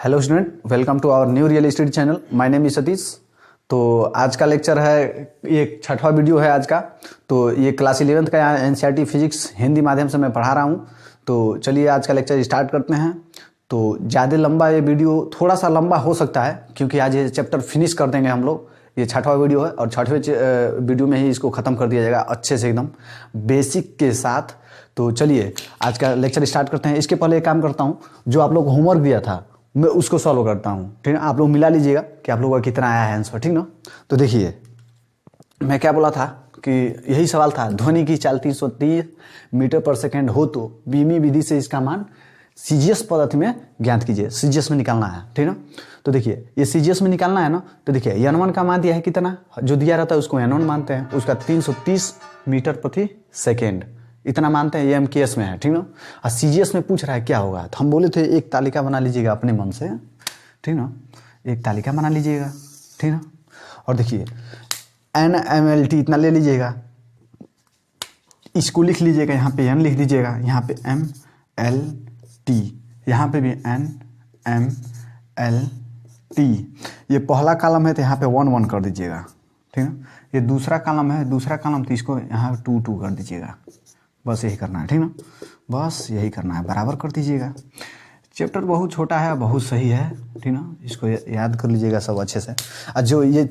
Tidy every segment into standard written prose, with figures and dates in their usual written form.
Hello student, welcome to our new real estate channel. My name is Satish. तो आज का lecture है, ये 6वां वीडियो है आज का। तो ये क्लास 11th का एनसीईआरटी फिजिक्स हिंदी माध्यम से मैं पढ़ा रहा हूँ। तो चलिए आज का लेक्चर स्टार्ट करते हैं। तो ज़्यादा लंबा ये वीडियो थोड़ा सा लंबा हो सकता है, क्योंकि आज ये चैप्टर फिनिश कर देंगे हम लोग। ये 6वां वीडियो है और 6वें वीडियो में ही इसको ख़त्म कर दिया जाएगा अच्छे से, एकदम बेसिक के साथ। तो चलिए आज का लेक्चर स्टार्ट करते हैं। इसके पहले एक काम करता हूँ, जो आप लोग को होमवर्क दिया था मैं उसको सॉल्व करता हूँ, ठीक है। आप लोग मिला लीजिएगा कि आप लोगों का कितना आया है आंसर, ठीक ना। तो देखिए मैं क्या बोला था कि यही सवाल था, ध्वनि की चाल 330 मीटर पर सेकेंड हो तो बीमी विधि से इसका मान सीजीएस पद्धति में ज्ञात कीजिए। सीजीएस में निकालना है, ठीक ना। तो देखिए ये सीजीएस में निकालना है ना। तो देखिए n1 का मान दिया है कितना, जो दिया रहता है उसको n1 मानते हैं, उसका 330 मीटर प्रति सेकेंड इतना मानते हैं। ये एमकेएस में है, ठीक ना। और सीजीएस में पूछ रहा है क्या होगा, तो हम बोले थे एक तालिका बना लीजिएगा अपने मन से, ठीक ना। एक तालिका बना लीजिएगा, ठीक ना। और देखिए NMLT इतना ले लीजिएगा, इसको लिख लीजिएगा, यहाँ पे n लिख दीजिएगा, यहाँ पे MLT, यहाँ पे भी NMLT। ये पहला कॉलम है तो यहाँ पे 1 1 कर दीजिएगा, ठीक ना। ये दूसरा कॉलम है, दूसरा कॉलम तो इसको यहाँ 2 2 कर दीजिएगा। बस यही करना है, ठीक ना। बस यही करना है, बराबर कर दीजिएगा। चैप्टर बहुत छोटा है, बहुत सही है, ठीक ना। इसको याद कर लीजिएगा सब अच्छे से। और जो ये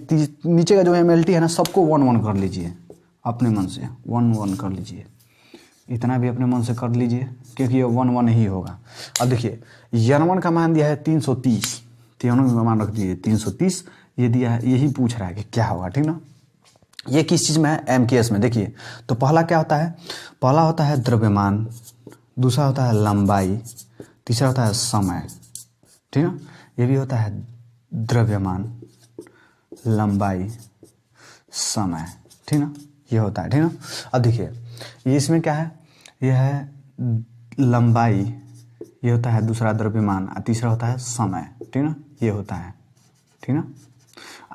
नीचे का जो MLT है ना, सबको 1 1 कर लीजिए अपने मन से, 1 1 कर लीजिए। इतना भी अपने मन से कर लीजिए, क्योंकि ये 1 1 ही होगा। अब देखिए n1 का मान दिया है 330, तो n1 का मान रख दीजिए 330। ये दिया है, यही पूछ रहा है कि क्या होगा, ठीक ना। ये किस चीज़ में है, एमकेएस में। देखिए तो पहला क्या होता है, पहला होता है द्रव्यमान, दूसरा होता है लंबाई, तीसरा होता है समय, ठीक ना। ये भी होता है द्रव्यमान, लंबाई, समय, ठीक ना। ये होता है, ठीक ना। अब देखिए ये इसमें क्या है, ये है लंबाई, ये होता है दूसरा द्रव्यमान, और तीसरा होता है समय, ठीक ना। ये होता है, ठीक ना।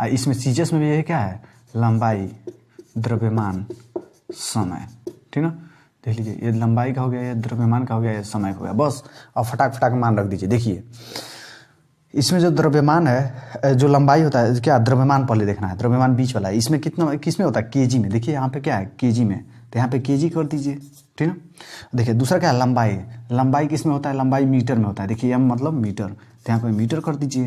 इसमें सीजीएस में भी ये क्या है, लंबाई, द्रव्यमान, समय, ठीक ना। देख लीजिए ये लंबाई का हो गया, ये द्रव्यमान का हो गया, ये समय का हो गया। बस अब फटाक फटाक मान रख दीजिए। देखिए इसमें जो द्रव्यमान है, जो लंबाई होता है, क्या द्रव्यमान पहले देखना है, द्रव्यमान बीच वाला है। इसमें कितना, किस में होता है, केजी में। देखिए यहाँ पे क्या है, केजी में, तो यहाँ पे केजी कर दीजिए, ठीक ना। देखिए दूसरा क्या है, लंबाई, लंबाई किस में होता है, लंबाई मीटर में होता है। देखिए m मतलब मीटर, तो यहाँ पे मीटर कर दीजिए।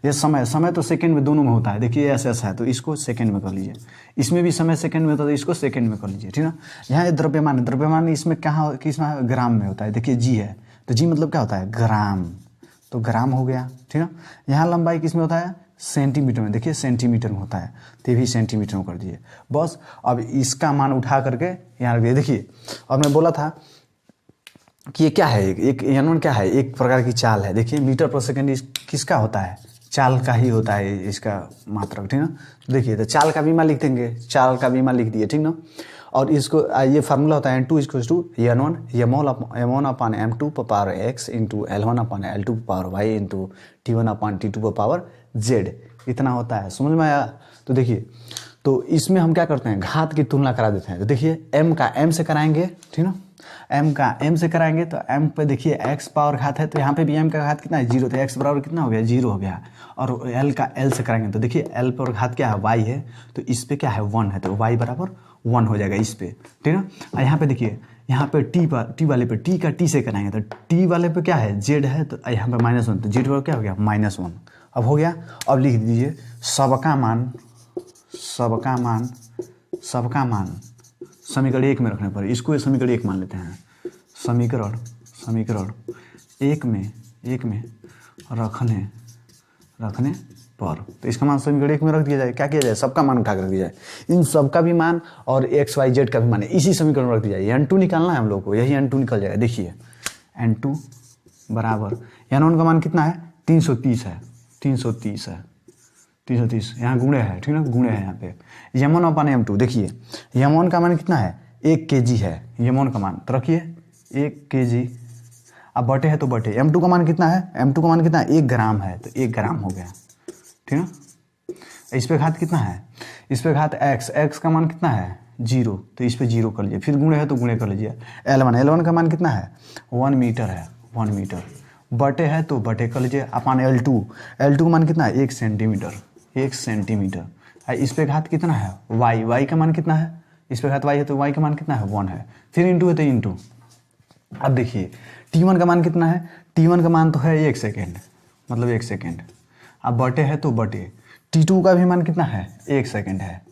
ये समय, समय तो सेकंड में दोनों में होता है। देखिए ऐसा है तो इसको सेकंड में कर लीजिए, इसमें भी समय सेकंड में होता है तो इसको सेकंड में कर लीजिए, ठीक ना। यहाँ द्रव्यमान, द्रव्यमान इसमें कहाँ, किस में, ग्राम में होता है। देखिए जी है, तो जी मतलब क्या होता है, ग्राम, तो ग्राम हो गया, ठीक ना। यहाँ लंबाई किस में होता है, सेंटीमीटर में। देखिए सेंटीमीटर में होता है, तो ये भी सेंटीमीटर में कर दिए। बस अब इसका मान उठा करके यहाँ रख दिए। देखिए अब मैं बोला था कि ये क्या है, एक n1 क्या है, एक प्रकार की चाल है। देखिए मीटर पर सेकंड किसका होता है, चाल का ही होता है इसका मात्रक, ठीक ना। देखिए तो चाल का बीमा लिख देंगे, चाल का बीमा लिख दिए, ठीक ना। और इसको ये फार्मूला होता है N2 = N1 M1 upon M2 पर power x into L1 upon L2 पर power y into T1 upon T2 पर पावर z। इतना होता है, समझ में आया। तो देखिए तो इसमें हम क्या करते हैं, घात की तुलना करा देते हैं। तो देखिए m का m से कराएंगे, ठीक ना। m का m से कराएंगे तो m पे देखिए x पावर घात है, तो यहाँ पे भी m का घात कितना है, 0, तो x बराबर कितना हो गया, 0 हो गया। और l का l से कराएंगे तो देखिए l पर घात क्या है, y है, तो इस पे क्या है, 1 है, तो y बराबर 1 हो जाएगा इस पे, ठीक ना। और यहाँ पे देखिए, यहाँ पे t वाले पे, t का t से कराएंगे तो t वाले पे क्या है, z है, तो यहाँ पे -1, तो z पर क्या हो गया, -1। अब हो गया। अब लिख दीजिए सबका मान, सबका मान, सबका मान समीकरण 1 में रखने पर, इसको समीकरण 1 मान लेते हैं। समीकरण 1 में रखने पर, तो इसका मान समीकरण 1 में रख दिया जाए। क्या किया जाए, सबका मान उठा कर रख दिया जाए, इन सबका भी मान और x y z का भी मान इसी समीकरण में रख दिया जाए। n2 निकालना है हम लोग को, यही n2 निकल जाएगा। देखिए n2 बराबर n1 का मान कितना है, 330 है, 330 है, 330 यहाँ गुणे है, ठीक ना, गुणे है यहाँ पे m1 अपॉन m2। देखिए m1 का मान कितना है, 1 kg है m1 का मान, तो रखिए 1 kg। अब बटे है तो बटे, m2 का मान कितना है, m2 का मान कितना है, 1 ग्राम है, तो 1 ग्राम हो गया, ठीक ना। इस पे घात कितना है, इस पे घात x का मान कितना है, 0, तो इस पे 0 कर लीजिए, फिर गुणे है तो गुणे कर लीजिए। L1 का मान कितना है, 1 मीटर है, 1 मीटर। बटे है तो बटे कर लीजिए अपान L2। L2 का मान कितना है 1 सेंटीमीटर, 1 सेंटीमीटर। इस पे घात कितना है y, y का मान कितना है, इस पे घात y है तो y का मान कितना है 1 है, फिर इंटू है तो इंटू। अब देखिए T1 का मान कितना है, T1 का मान तो है 1 सेकेंड, मतलब 1 सेकेंड। अब बटे है तो बटे, T2 का भी मान कितना है 1 सेकेंड है,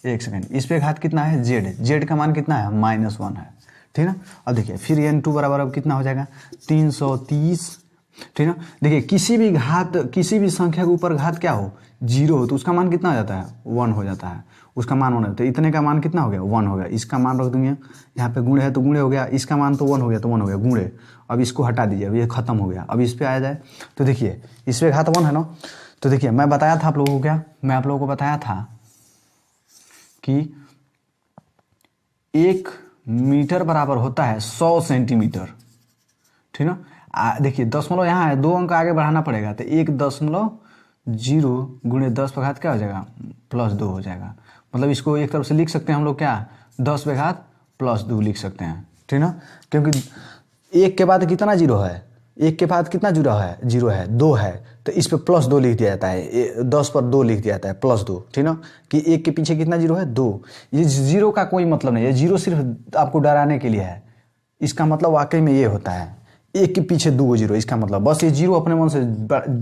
1 सेकेंड। इस पे घात कितना है z, z का मान कितना है -1 है, ठीक ना। अब देखिए फिर n2 बराबर अब कितना हो जाएगा 330, ठीक ना। देखिए किसी भी घात, किसी भी संख्या के ऊपर घात क्या हो 0 हो तो उसका मान कितना हो जाता है 1 हो जाता है, उसका मान 1 है। तो इतने का मान कितना हो गया 1 हो गया। इसका मान रख देंगे यहाँ पे, गुणे है तो गुणे हो गया, इसका मान तो 1 हो गया तो 1 हो गया गुणे। अब इसको हटा दीजिए, अब ये खत्म हो गया। अब इस पे आया जाए तो देखिए इस पे घात 1 है ना, तो देखिए मैं बताया था आप लोगों को, क्या मैं आप लोगों को बताया था कि 1 मीटर बराबर होता है 100 सेंटीमीटर, ठीक ना। देखिए दशमलव यहाँ है, 2 अंक आगे बढ़ाना पड़ेगा तो 1.0 गुणे 10 पे घात क्या हो जाएगा +2 हो जाएगा। मतलब इसको एक तरफ से लिख सकते हैं हम लोग क्या 10 पे घात +2 लिख सकते हैं, ठीक ना। क्योंकि 1 के बाद कितना 0 है, 1 के बाद कितना 0 है 0 है, 2 है तो इस पे +2 लिख दिया जाता है, 10 पर 2 लिख दिया जाता है +2, ठीक ना। कि 1 के पीछे कितना 0 है 2। ये 0 का कोई मतलब नहीं है, 0 सिर्फ आपको डराने के लिए है। इसका मतलब वाकई में ये होता है 1 के पीछे 2 0, इसका मतलब बस ये 0 अपने मन से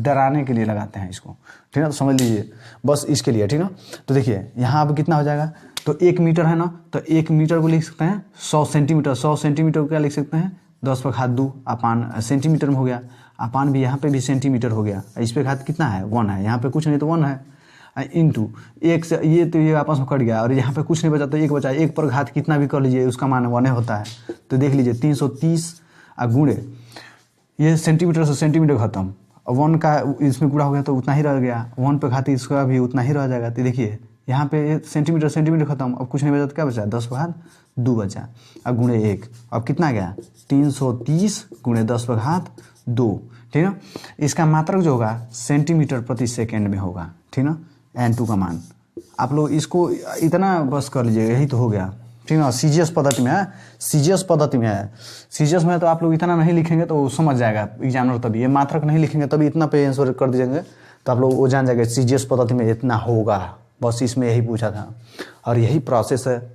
डराने के लिए लगाते हैं इसको, ठीक ना। तो समझ लीजिए बस इसके लिए, ठीक ना। तो देखिए यहाँ अब कितना हो जाएगा, तो 1 मीटर है ना, तो 1 मीटर को लिख सकते हैं 100 सेंटीमीटर, 100 सेंटीमीटर को क्या लिख सकते हैं 10 पे घात 2 अपान सेंटीमीटर में हो गया, अपान भी यहाँ पे भी सेंटीमीटर हो गया। इस पे घात कितना है 1 है, यहाँ पे कुछ नहीं तो 1 है, इंटू 1 से ये तो ये आपस में कट गया और यहाँ पे कुछ नहीं बचा तो 1 बचा, 1 पर घात कितना भी कर लीजिए उसका मान 1 होता है। तो देख लीजिए 330 गुणे ये सेंटीमीटर से सेंटीमीटर खत्म, 1 का इसमें गुणा हो गया तो उतना ही रह गया, 1 पे घात इसका भी उतना ही रह जाएगा। तो देखिए यहाँ पे सेंटीमीटर सेंटीमीटर खत्म, अब कुछ नहीं बचा तो क्या बचा 10 पे घात 2 बचा, अब गुणे 1, अब कितना गया 330 गुणे 10 पे घात 2, ठीक ना। इसका मात्रक जो होगा सेंटीमीटर प्रति सेकेंड में होगा, ठीक ना। n2 का मान आप लोग इसको इतना बस कर लीजिए, यही तो हो गया, ठीक ना। सीजीएस पद्धति में है, सीजीएस पद्धति में है, सीजीएस में तो आप लोग इतना नहीं लिखेंगे तो समझ जाएगा एग्जामिनर, तभी ये मात्रक नहीं लिखेंगे तभी इतना पे आंसर कर दीजिएंगे तो आप लोग वो जान जाएंगे सीजीएस पद्धति में इतना होगा, बस इसमें यही पूछा था और यही प्रोसेस है।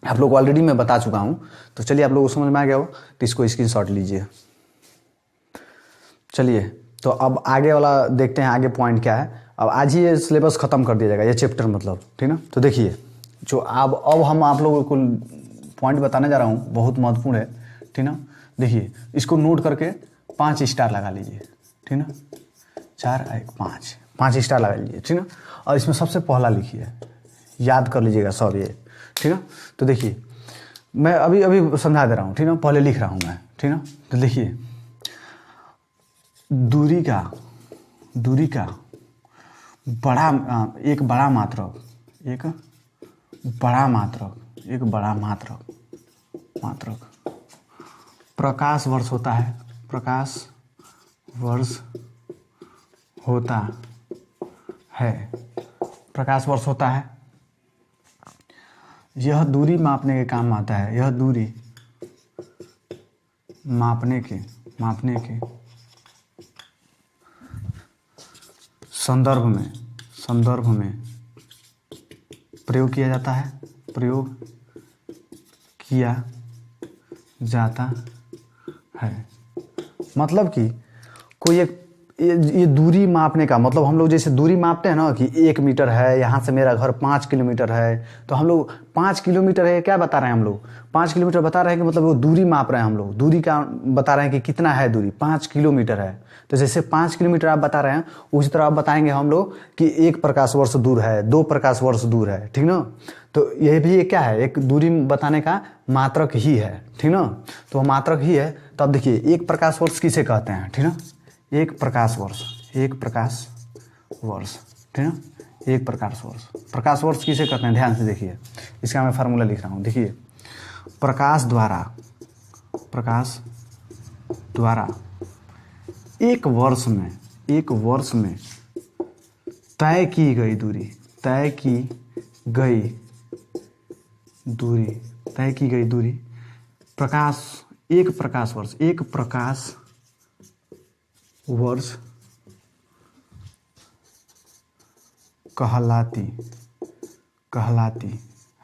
आप लोग ऑलरेडी मैं बता चुका हूँ, तो चलिए आप लोगों को समझ में आ गया हो तो इसको स्क्रीनशॉट लीजिए। चलिए तो अब आगे वाला देखते हैं, आगे पॉइंट क्या है। अब आज ही ये सिलेबस ख़त्म कर दिया जाएगा, ये चैप्टर मतलब, ठीक ना। तो देखिए जो अब हम आप लोगों को पॉइंट बताने जा रहा हूँ बहुत महत्वपूर्ण है, ठीक ना। देखिए इसको नोट करके 5 स्टार लगा लीजिए, ठीक ना, 4 1 5 स्टार लगा लीजिए, ठीक ना। और इसमें सबसे पहला लिखिए, याद कर लीजिएगा सब ये, ठीक ना। तो देखिए मैं अभी अभी समझा दे रहा हूँ, ठीक ना, पहले लिख रहा हूँ मैं, ठीक ना। तो देखिए दूरी का बड़ा एक बड़ा मात्रक, एक बड़ा मात्रक प्रकाश वर्ष होता है, प्रकाश वर्ष होता है। यह दूरी मापने के काम आता है, यह दूरी मापने के संदर्भ में प्रयोग किया जाता है। मतलब कि कोई एक ये दूरी मापने का मतलब, हम लोग जैसे दूरी मापते हैं ना कि 1 मीटर है, यहाँ से मेरा घर 5 किलोमीटर है, तो हम लोग 5 किलोमीटर है क्या बता रहे हैं हम लोग 5 किलोमीटर बता रहे हैं कि मतलब वो दूरी माप रहे हैं हम लोग, दूरी का बता रहे हैं कि कितना है दूरी 5 किलोमीटर है। तो जैसे 5 किलोमीटर आप बता रहे हैं उसी तरह आप बताएंगे हम लोग कि 1 प्रकाश वर्ष दूर है, 2 प्रकाश वर्ष दूर है, ठीक ना। तो यह भी क्या है, एक दूरी बताने का मात्रक ही है, ठीक ना। तो वह मात्रक ही है। तो अब देखिए 1 प्रकाश वर्ष किसे कहते हैं, ठीक ना, 1 प्रकाश वर्ष, ठीक ना, 1 प्रकाश वर्ष किसे कहते हैं, ध्यान से देखिए, इसका मैं फार्मूला लिख रहा हूँ। देखिए प्रकाश द्वारा एक वर्ष में तय की गई दूरी प्रकाश, एक प्रकाश वर्ष कहलाती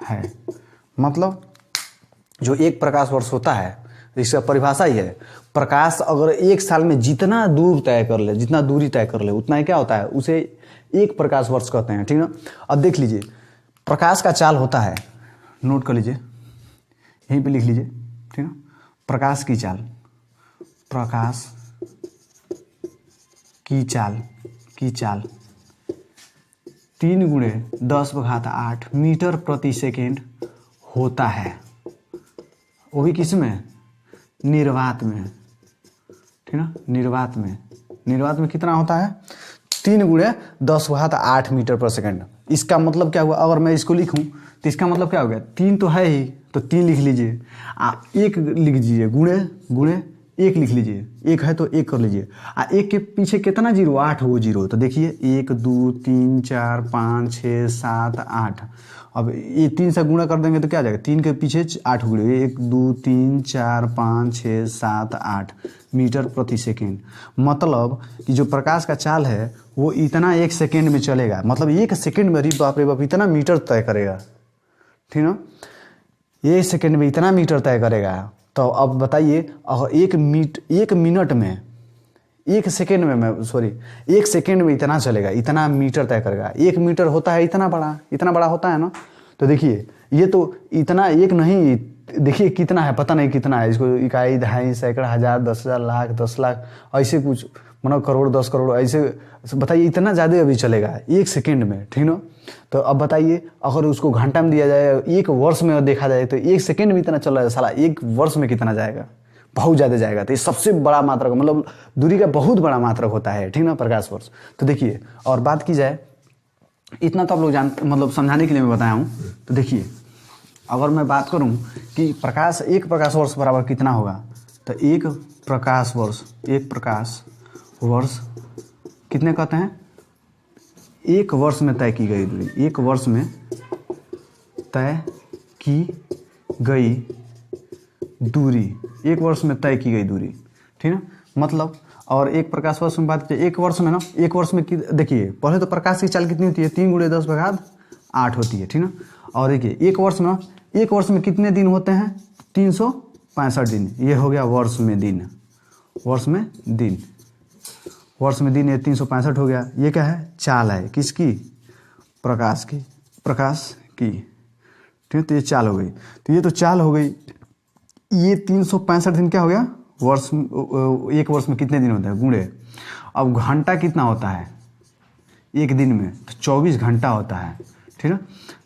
है। मतलब जो एक प्रकाश वर्ष होता है, इसका परिभाषा ही है, प्रकाश अगर एक साल में जितना दूर तय कर ले, जितना दूरी तय कर ले, उतना ही क्या होता है, उसे एक प्रकाश वर्ष कहते हैं। ठीक ना। अब देख लीजिए, प्रकाश का चाल होता है, नोट कर लीजिए, यहीं पे लिख लीजिए। ठीक ना। प्रकाश की चाल, प्रकाश की चाल 3 × 10⁸ मीटर प्रति सेकेंड होता है। वो भी किस में? निर्वात में। ठीक ना। निर्वात में कितना होता है? 3 × 10⁸ मीटर पर सेकेंड। इसका मतलब क्या हुआ? अगर मैं इसको लिखूं तो इसका मतलब क्या हो गया? 3 तो है ही, तो 3 लिख लीजिए, 1 लिख लीजिए, गुणे 1 लिख लीजिए, 1 है तो 1 कर लीजिए। 1 के पीछे कितना जीरो? 8 वो जीरो। तो देखिए 1 2 3 4 5 6 7 8। अब ये 3 से गुणा कर देंगे तो क्या आ जाएगा? 3 के पीछे 8 गुणे, 1 2 3 4 5 6 7 8 मीटर प्रति सेकेंड। मतलब कि जो प्रकाश का चाल है वो इतना 1 सेकेंड में चलेगा। मतलब 1 सेकेंड में, अरे बाप रे बाप, इतना मीटर तय करेगा। ठीक ना। 1 सेकेंड में इतना मीटर तय करेगा। तो अब बताइए, अगर 1 मिनट में, 1 सेकेंड में इतना चलेगा, इतना मीटर तय करेगा। 1 मीटर होता है इतना बड़ा होता है ना। तो देखिए ये तो इतना एक नहीं, देखिए कितना है, पता नहीं कितना है। इसको इकाई, दहाई, सैकड़ा, हजार, 10,000, लाख, 10 लाख, ऐसे कुछ, मतलब करोड़, 10 करोड़, ऐसे बताइए इतना ज़्यादा अभी चलेगा 1 सेकेंड में। ठीक ना। तो अब बताइए, अगर उसको घंटा में दिया जाए, 1 वर्ष में देखा जाए, तो 1 सेकेंड में इतना चल रहा है, साला 1 वर्ष में कितना जाएगा? बहुत ज़्यादा जाएगा। तो ये सबसे बड़ा मात्रक, मतलब दूरी का बहुत बड़ा मात्रक होता है। ठीक ना, प्रकाश वर्ष। तो देखिए, और बात की जाए, इतना तो आप लोग मतलब समझाने के लिए मैं बताया हूँ। तो देखिए, अगर मैं बात करूँ कि एक प्रकाश वर्ष बराबर कितना होगा, तो एक प्रकाश वर्ष कितने कहते हैं? 1 वर्ष में तय की गई दूरी, 1 वर्ष में तय की गई दूरी, 1 वर्ष में तय की गई दूरी। ठीक है। मतलब, और एक प्रकाश वर्ष में बात की, 1 वर्ष में ना, 1 वर्ष में देखिए, पहले तो प्रकाश की चाल कितनी होती है? 3 × 10⁸ होती है। ठीक ना। और देखिए 1 वर्ष में, 1 वर्ष में कितने दिन होते हैं? 365 दिन। ये हो गया वर्ष में दिन, ये 365 हो गया। ये क्या है? चाल है, किसकी? प्रकाश की। ठीक है। तो ये चाल हो गई। तो ये तो चाल हो गई। ये 365 दिन क्या हो गया? 1 वर्ष में कितने दिन होते हैं? गुणे। अब घंटा कितना होता है 1 दिन में? तो 24 घंटा होता है। ठीक है।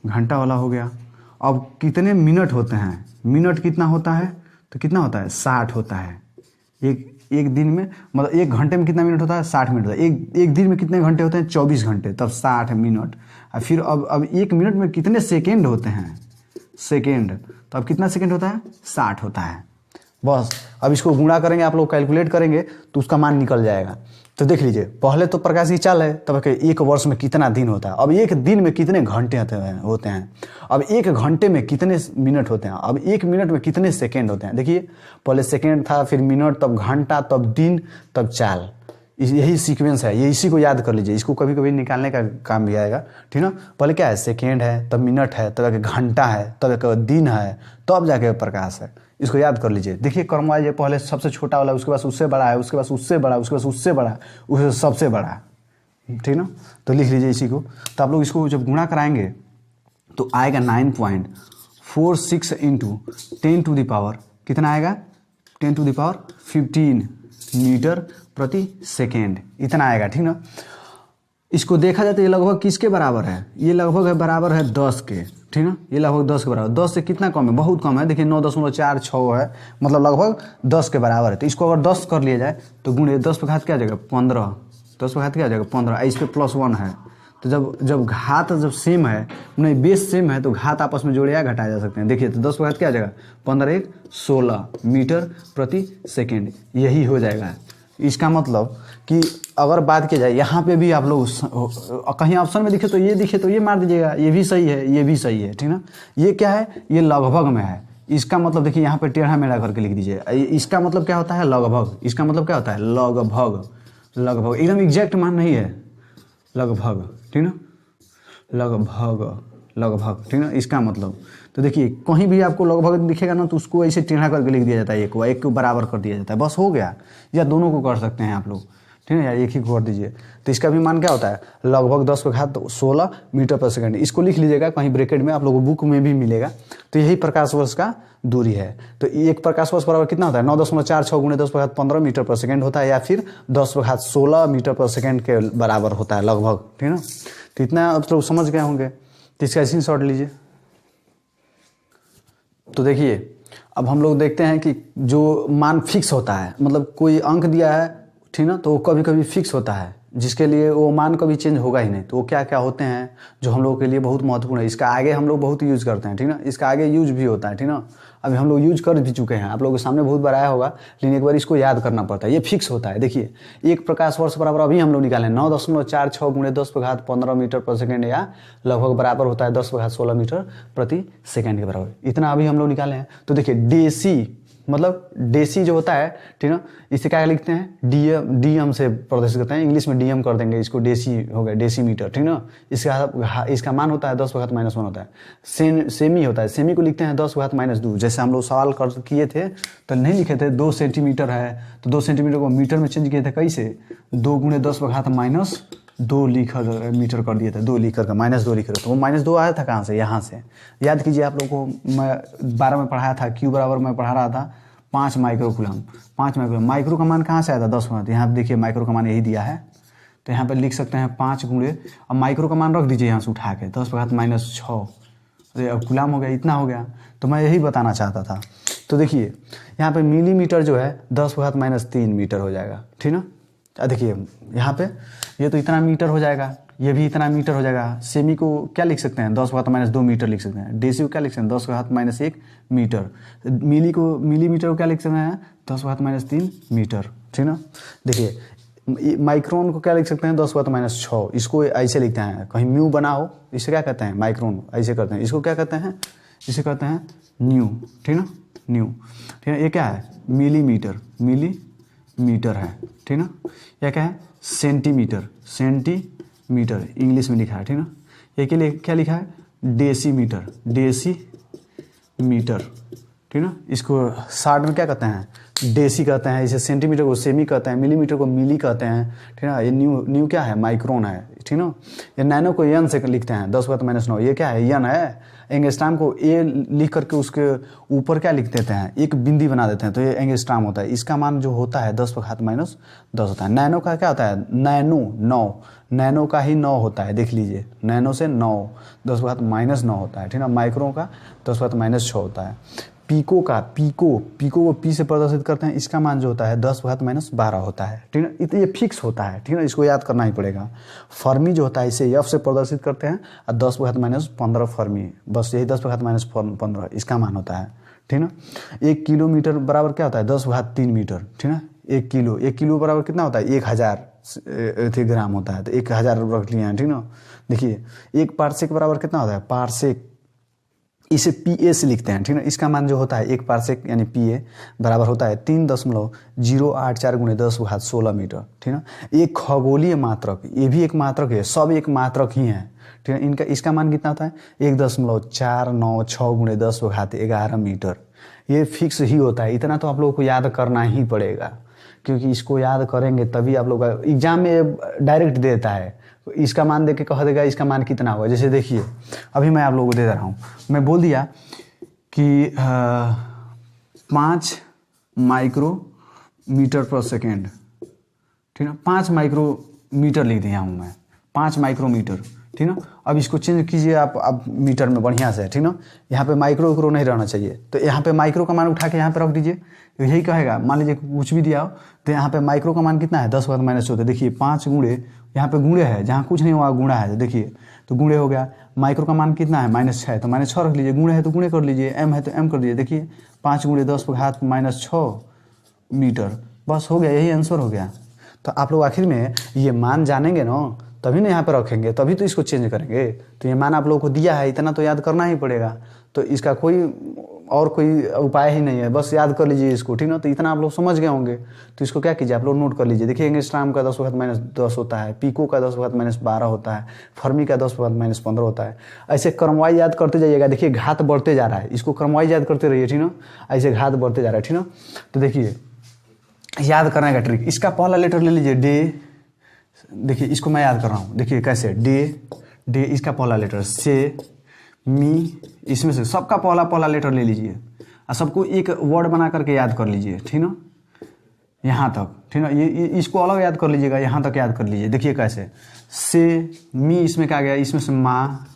घंटा वाला हो गया। अब कितने मिनट होते हैं? मिनट कितना होता है? तो कितना होता है? 60 होता है। एक दिन में, मतलब 1 घंटे में कितना मिनट होता है? 60 मिनट होता है। एक दिन में कितने घंटे होते हैं? 24 घंटे, तब 60 मिनट। और फिर अब 1 मिनट में कितने सेकेंड होते हैं? सेकेंड। तो अब कितना सेकेंड होता है? 60 होता है। बस अब इसको गुणा करेंगे, आप लोग कैलकुलेट करेंगे तो उसका मान निकल जाएगा। तो देख लीजिए, पहले तो प्रकाश की चाल है, तब 1 वर्ष में कितना दिन होता है। अब 1 दिन में कितने घंटे होते हैं? अब 1 घंटे में कितने मिनट होते हैं? अब 1 मिनट में कितने सेकेंड होते हैं? देखिए, पहले सेकेंड था, फिर मिनट, तब घंटा, तब दिन, तब चाल। यही सीक्वेंस है, ये इसी को याद कर लीजिए। इसको कभी कभी निकालने का काम भी आएगा। ठीक ना। पहले क्या है? सेकेंड है, तब मिनट है, तब घंटा है, तब दिन है, तब जाके प्रकाश है। इसको याद कर लीजिए। देखिए क्रमवाइज, पहले सबसे छोटा वाला, उसके बाद उससे बड़ा है, उसके बाद उससे बड़ा, उसके बाद उससे बड़ा, उससे सबसे बड़ा। ठीक ना। तो लिख लीजिए इसी को। तो आप लोग इसको जब गुणा कराएंगे तो आएगा 9.46 × 10⁻, कितना आएगा? 10⁻15 मीटर प्रति सेकेंड, इतना आएगा। ठीक ना। इसको देखा जाए तो ये लगभग किसके बराबर है? ये लगभग है बराबर है 10 के। ठीक ना। ये लगभग 10 के बराबर, 10 से कितना कम है? बहुत कम है। देखिए 9.46 है, मतलब लगभग 10 के बराबर है। तो इसको अगर 10 कर लिया जाए तो गुणे 10 पे घात क्या आ जाएगा? 15। 10 पे घात क्या आ जाएगा? 15। इस पे +1 है। तो जब घात सेम है, नहीं बेस सेम है, तो घात आपस में जोड़े या घटाया जा सकते हैं। देखिए तो 10 पे घात क्या आ जाएगा? 15 × 16 मीटर प्रति सेकेंड, यही हो जाएगा। इसका मतलब कि अगर बात की जाए, यहाँ पे भी आप लोग कहीं ऑप्शन में दिखे तो ये मार दीजिएगा, ये भी सही है, ये भी सही है। ठीक ना। ये क्या है? ये लगभग में है। इसका मतलब देखिए यहाँ पे टेढ़ा मेढ़ा करके लिख दीजिए। इसका मतलब क्या होता है? लगभग। इसका मतलब क्या होता है? लगभग। लगभग, एकदम एग्जैक्ट मान नहीं है, लगभग, ठीक ना, लगभग, ठीक ना, इसका मतलब। तो देखिए कहीं भी आपको लगभग दिखेगा ना तो उसको ऐसे टेढ़ा करके लिख दिया जाता है, एक को बराबर कर दिया जाता है, बस हो गया। या दोनों को कर सकते हैं आप लोग, ठीक है, या एक ही को कर दीजिए। तो इसका भी मान क्या होता है, लगभग 10⁻16 मीटर पर सेकंड। इसको लिख लीजिएगा कहीं ब्रैकेट में, आप लोगों को बुक में भी मिलेगा। तो यही प्रकाश वर्ष का दूरी है। तो एक प्रकाश वर्ष बराबर कितना होता है, 9.46 गुणे 10⁻15 मीटर पर सेकंड होता है, या फिर 10⁻16 मीटर पर सेकंड के बराबर होता है लगभग, ठीक है ना। तो इतना आप लोग समझ गए होंगे। तो इसका स्क्रीनशॉट लीजिए। तो देखिए अब हम लोग देखते हैं कि जो मान फिक्स होता है, मतलब कोई अंक दिया है, ठीक ना, तो वो कभी कभी फिक्स होता है, जिसके लिए वो मान कभी चेंज होगा ही नहीं। तो वो क्या क्या होते हैं जो हम लोग के लिए बहुत महत्वपूर्ण है, इसका आगे हम लोग बहुत यूज करते हैं, ठीक ना, इसका आगे यूज भी होता है, ठीक ना। अभी हम लोग यूज कर भी चुके हैं, आप लोगों के सामने बहुत बार आया होगा, लेकिन एक बार इसको याद करना पड़ता है। ये फिक्स होता है। देखिए एक प्रकाश वर्ष बराबर अभी हम लोग निकालें 9.46 गुणे 10⁻15 मीटर पर सेकंड, या लगभग बराबर होता है 10⁻16 मीटर प्रति सेकंड के बराबर। इतना अभी हम लोग निकाले हैं। तो देखिए डेसी, मतलब डेसी जो होता है, ठीक ना, इसे क्या लिखते हैं, डीएम से प्रदर्शित करते हैं, इंग्लिश में डीएम कर देंगे इसको, डेसी हो गया, डेसीमीटर, ठीक ना। इसका मान होता है 10⁻−1 होता है। सेमी होता है, सेमी को लिखते हैं 10⁻−2। जैसे हम लोग सवाल कर किए थे तो नहीं लिखे थे 2 सेंटीमीटर है, तो 2 सेंटीमीटर को मीटर में चेंज किए थे, कैसे, 2 गुणे 10⁻−2 लिखकर मीटर कर दिए थे, 2 लिखकर का -2 लिखकर। तो वो -2 आया था कहाँ से, यहाँ से। याद कीजिए, आप लोग को मैं 12 में पढ़ाया था, क्यू बराबर मैं पढ़ा रहा था 5 माइक्रोकूलम। 5 माइक्रो, माइक्रो का मान कहाँ से आया था, 10 में। यहाँ पे देखिए माइक्रो का मान यही दिया है, तो यहाँ पे लिख सकते हैं 5 गुणे, अब माइक्रो का मान रख दीजिए यहाँ से उठा के 10⁻−6, अरे अब कूलम हो गया, इतना हो गया। तो मैं यही बताना चाहता था। तो देखिए यहाँ पे मिलीमीटर जो है 10⁻−3 मीटर हो जाएगा, ठीक ना। देखिए यहाँ पे ये तो इतना मीटर हो जाएगा, ये भी इतना मीटर हो जाएगा। सेमी को क्या लिख सकते हैं, 10⁻−2 मीटर लिख सकते हैं। डेसी को क्या लिख सकते हैं, 10⁻−1 मीटर। मिलीमीटर को क्या लिख सकते हैं, 10⁻−3 मीटर, ठीक ना। देखिए माइक्रोन को क्या लिख सकते हैं, 10⁻6। इसको ऐसे लिखते हैं, कहीं म्यू बनाओ, इसे क्या कहते हैं, माइक्रोन, ऐसे करते हैं। इसको क्या कहते हैं, इसे कहते हैं न्यू, ठीक ना, न्यू, ठीक है। ये क्या है, मिलीमीटर है, ठीक ना। यह क्या है, सेंटीमीटर इंग्लिश में लिखा है, ठीक ना। ये के लिए क्या लिखा है, डेसीमीटर, ठीक ना। इसको शॉर्ट में क्या कहते हैं, डेसी कहते हैं। इसे सेंटीमीटर को सेमी कहते हैं, मिलीमीटर को मिली कहते हैं, ठीक ना। ये न्यू क्या है, माइक्रोन है, ठीक ना। ये नैनो को एन से लिखते हैं, 10⁻9। ये क्या है, एन है। एंगस्ट्राम को ए लिख करके उसके ऊपर क्या लिख देते हैं, एक बिंदी बना देते हैं, तो ये एंगस्ट्राम होता है। इसका मान जो होता है 10⁻−10 होता है। नैनो का क्या होता है, नैनो का ही 9 होता है, देख लीजिए, नैनो से 9, 10⁻−9 होता है, ठीक ना। माइक्रो का 10⁻6 होता है। पीको को पी से प्रदर्शित करते हैं, इसका मान जो होता है 10⁻12 होता है, ठीक ना। ये फिक्स होता है, ठीक ना, इसको याद करना ही पड़ेगा। फर्मी जो होता है इसे एफ से प्रदर्शित करते हैं, और 10⁻15 फर्मी, बस यही 10⁻15 इसका मान होता है, ठीक ना। 1 किलोमीटर बराबर क्या होता है, 10⁻3 मीटर, ठीक ना। 1 किलो बराबर कितना होता है, 1000 ग्राम होता है। तो 1000 रख लिए हैं, ठीक ना। देखिए 1 पार्सेक बराबर कितना होता है, पार्सेक, इसे पीए से लिखते हैं, ठीक ना। इसका मान जो होता है 1 पार्सेक यानी पीए बराबर होता है 3.084 गुणे 10⁻16 मीटर, ठीक ना। एक खगोलीय मात्रक, ये भी एक मात्रक है, सब एक मात्रक ही है, ठीक है। इनका इसका मान कितना होता है, 1.496 गुणे 10⁻11 मीटर। ये फिक्स ही होता है। इतना तो आप लोगों को याद करना ही पड़ेगा, क्योंकि इसको याद करेंगे तभी आप लोग एग्जाम में डायरेक्ट देता है। इसका मान देके कह देगा इसका मान कितना होगा। जैसे देखिए अभी मैं आप लोगों को दे रहा हूँ, मैं बोल दिया कि 5 माइक्रोमीटर पर सेकेंड, ठीक ना। 5 माइक्रोमीटर लिख दिया हूँ मैं, 5 माइक्रोमीटर, ठीक ना। अब इसको चेंज कीजिए आप मीटर में बढ़िया से, ठीक ना। यहाँ पे माइक्रो नहीं रहना चाहिए, तो यहाँ पे माइक्रो का मान उठा के यहाँ पे रख दीजिए, तो यही कहेगा। मान लीजिए कुछ भी दिया हो, तो यहाँ पे माइक्रो का मान कितना है, 10⁻14। देखिए 5 गुणे, यहाँ पे गुणे है, जहाँ कुछ नहीं हुआ गुणा है, देखिए तो गुणे हो गया। माइक्रो का मान कितना है, -6, तो -6 रख लीजिए। गुणे है तो गुणे कर लीजिए, एम है तो एम कर लीजिए। देखिए 5 गुणे 10⁻6 मीटर, बस हो गया, यही आंसर हो गया। तो आप लोग आखिर में ये मान जानेंगे ना, तभी ना यहाँ पे रखेंगे, तभी तो इसको चेंज करेंगे। तो ये मान आप लोगों को दिया है, इतना तो याद करना ही पड़ेगा। तो इसका कोई और कोई उपाय ही नहीं है, बस याद कर लीजिए इसको, ठीक ना। तो इतना आप लोग समझ गए होंगे, तो इसको क्या कीजिए आप लोग नोट कर लीजिए। देखिए एंगस्ट्रॉम का 10⁻10 होता है, पिको का 10⁻12 होता है, फर्मी का 10⁻15 होता है। ऐसे क्रमवाइज याद करते जाइएगा। देखिए घात बढ़ते जा रहा है, इसको क्रमवाइज याद करते रहिए, ठीक ना। ऐसे घात बढ़ते जा रहा है, ठीक ना। तो देखिए याद करने का ट्रिक, इसका पहला लेटर ले लीजिए डे। देखिए इसको मैं याद कर रहा हूँ, देखिए कैसे डे, इसका पहला लेटर से, मी, इसमें से सबका पहला लेटर ले लीजिए और सबको एक वर्ड बना करके याद कर लीजिए, ठीक ना। यहाँ तक, ठीक ना। ये इसको अलग याद कर लीजिएगा, यहाँ तक याद कर लीजिए। देखिए कैसे, से, मी, इसमें क्या गया, इसमें से माँ,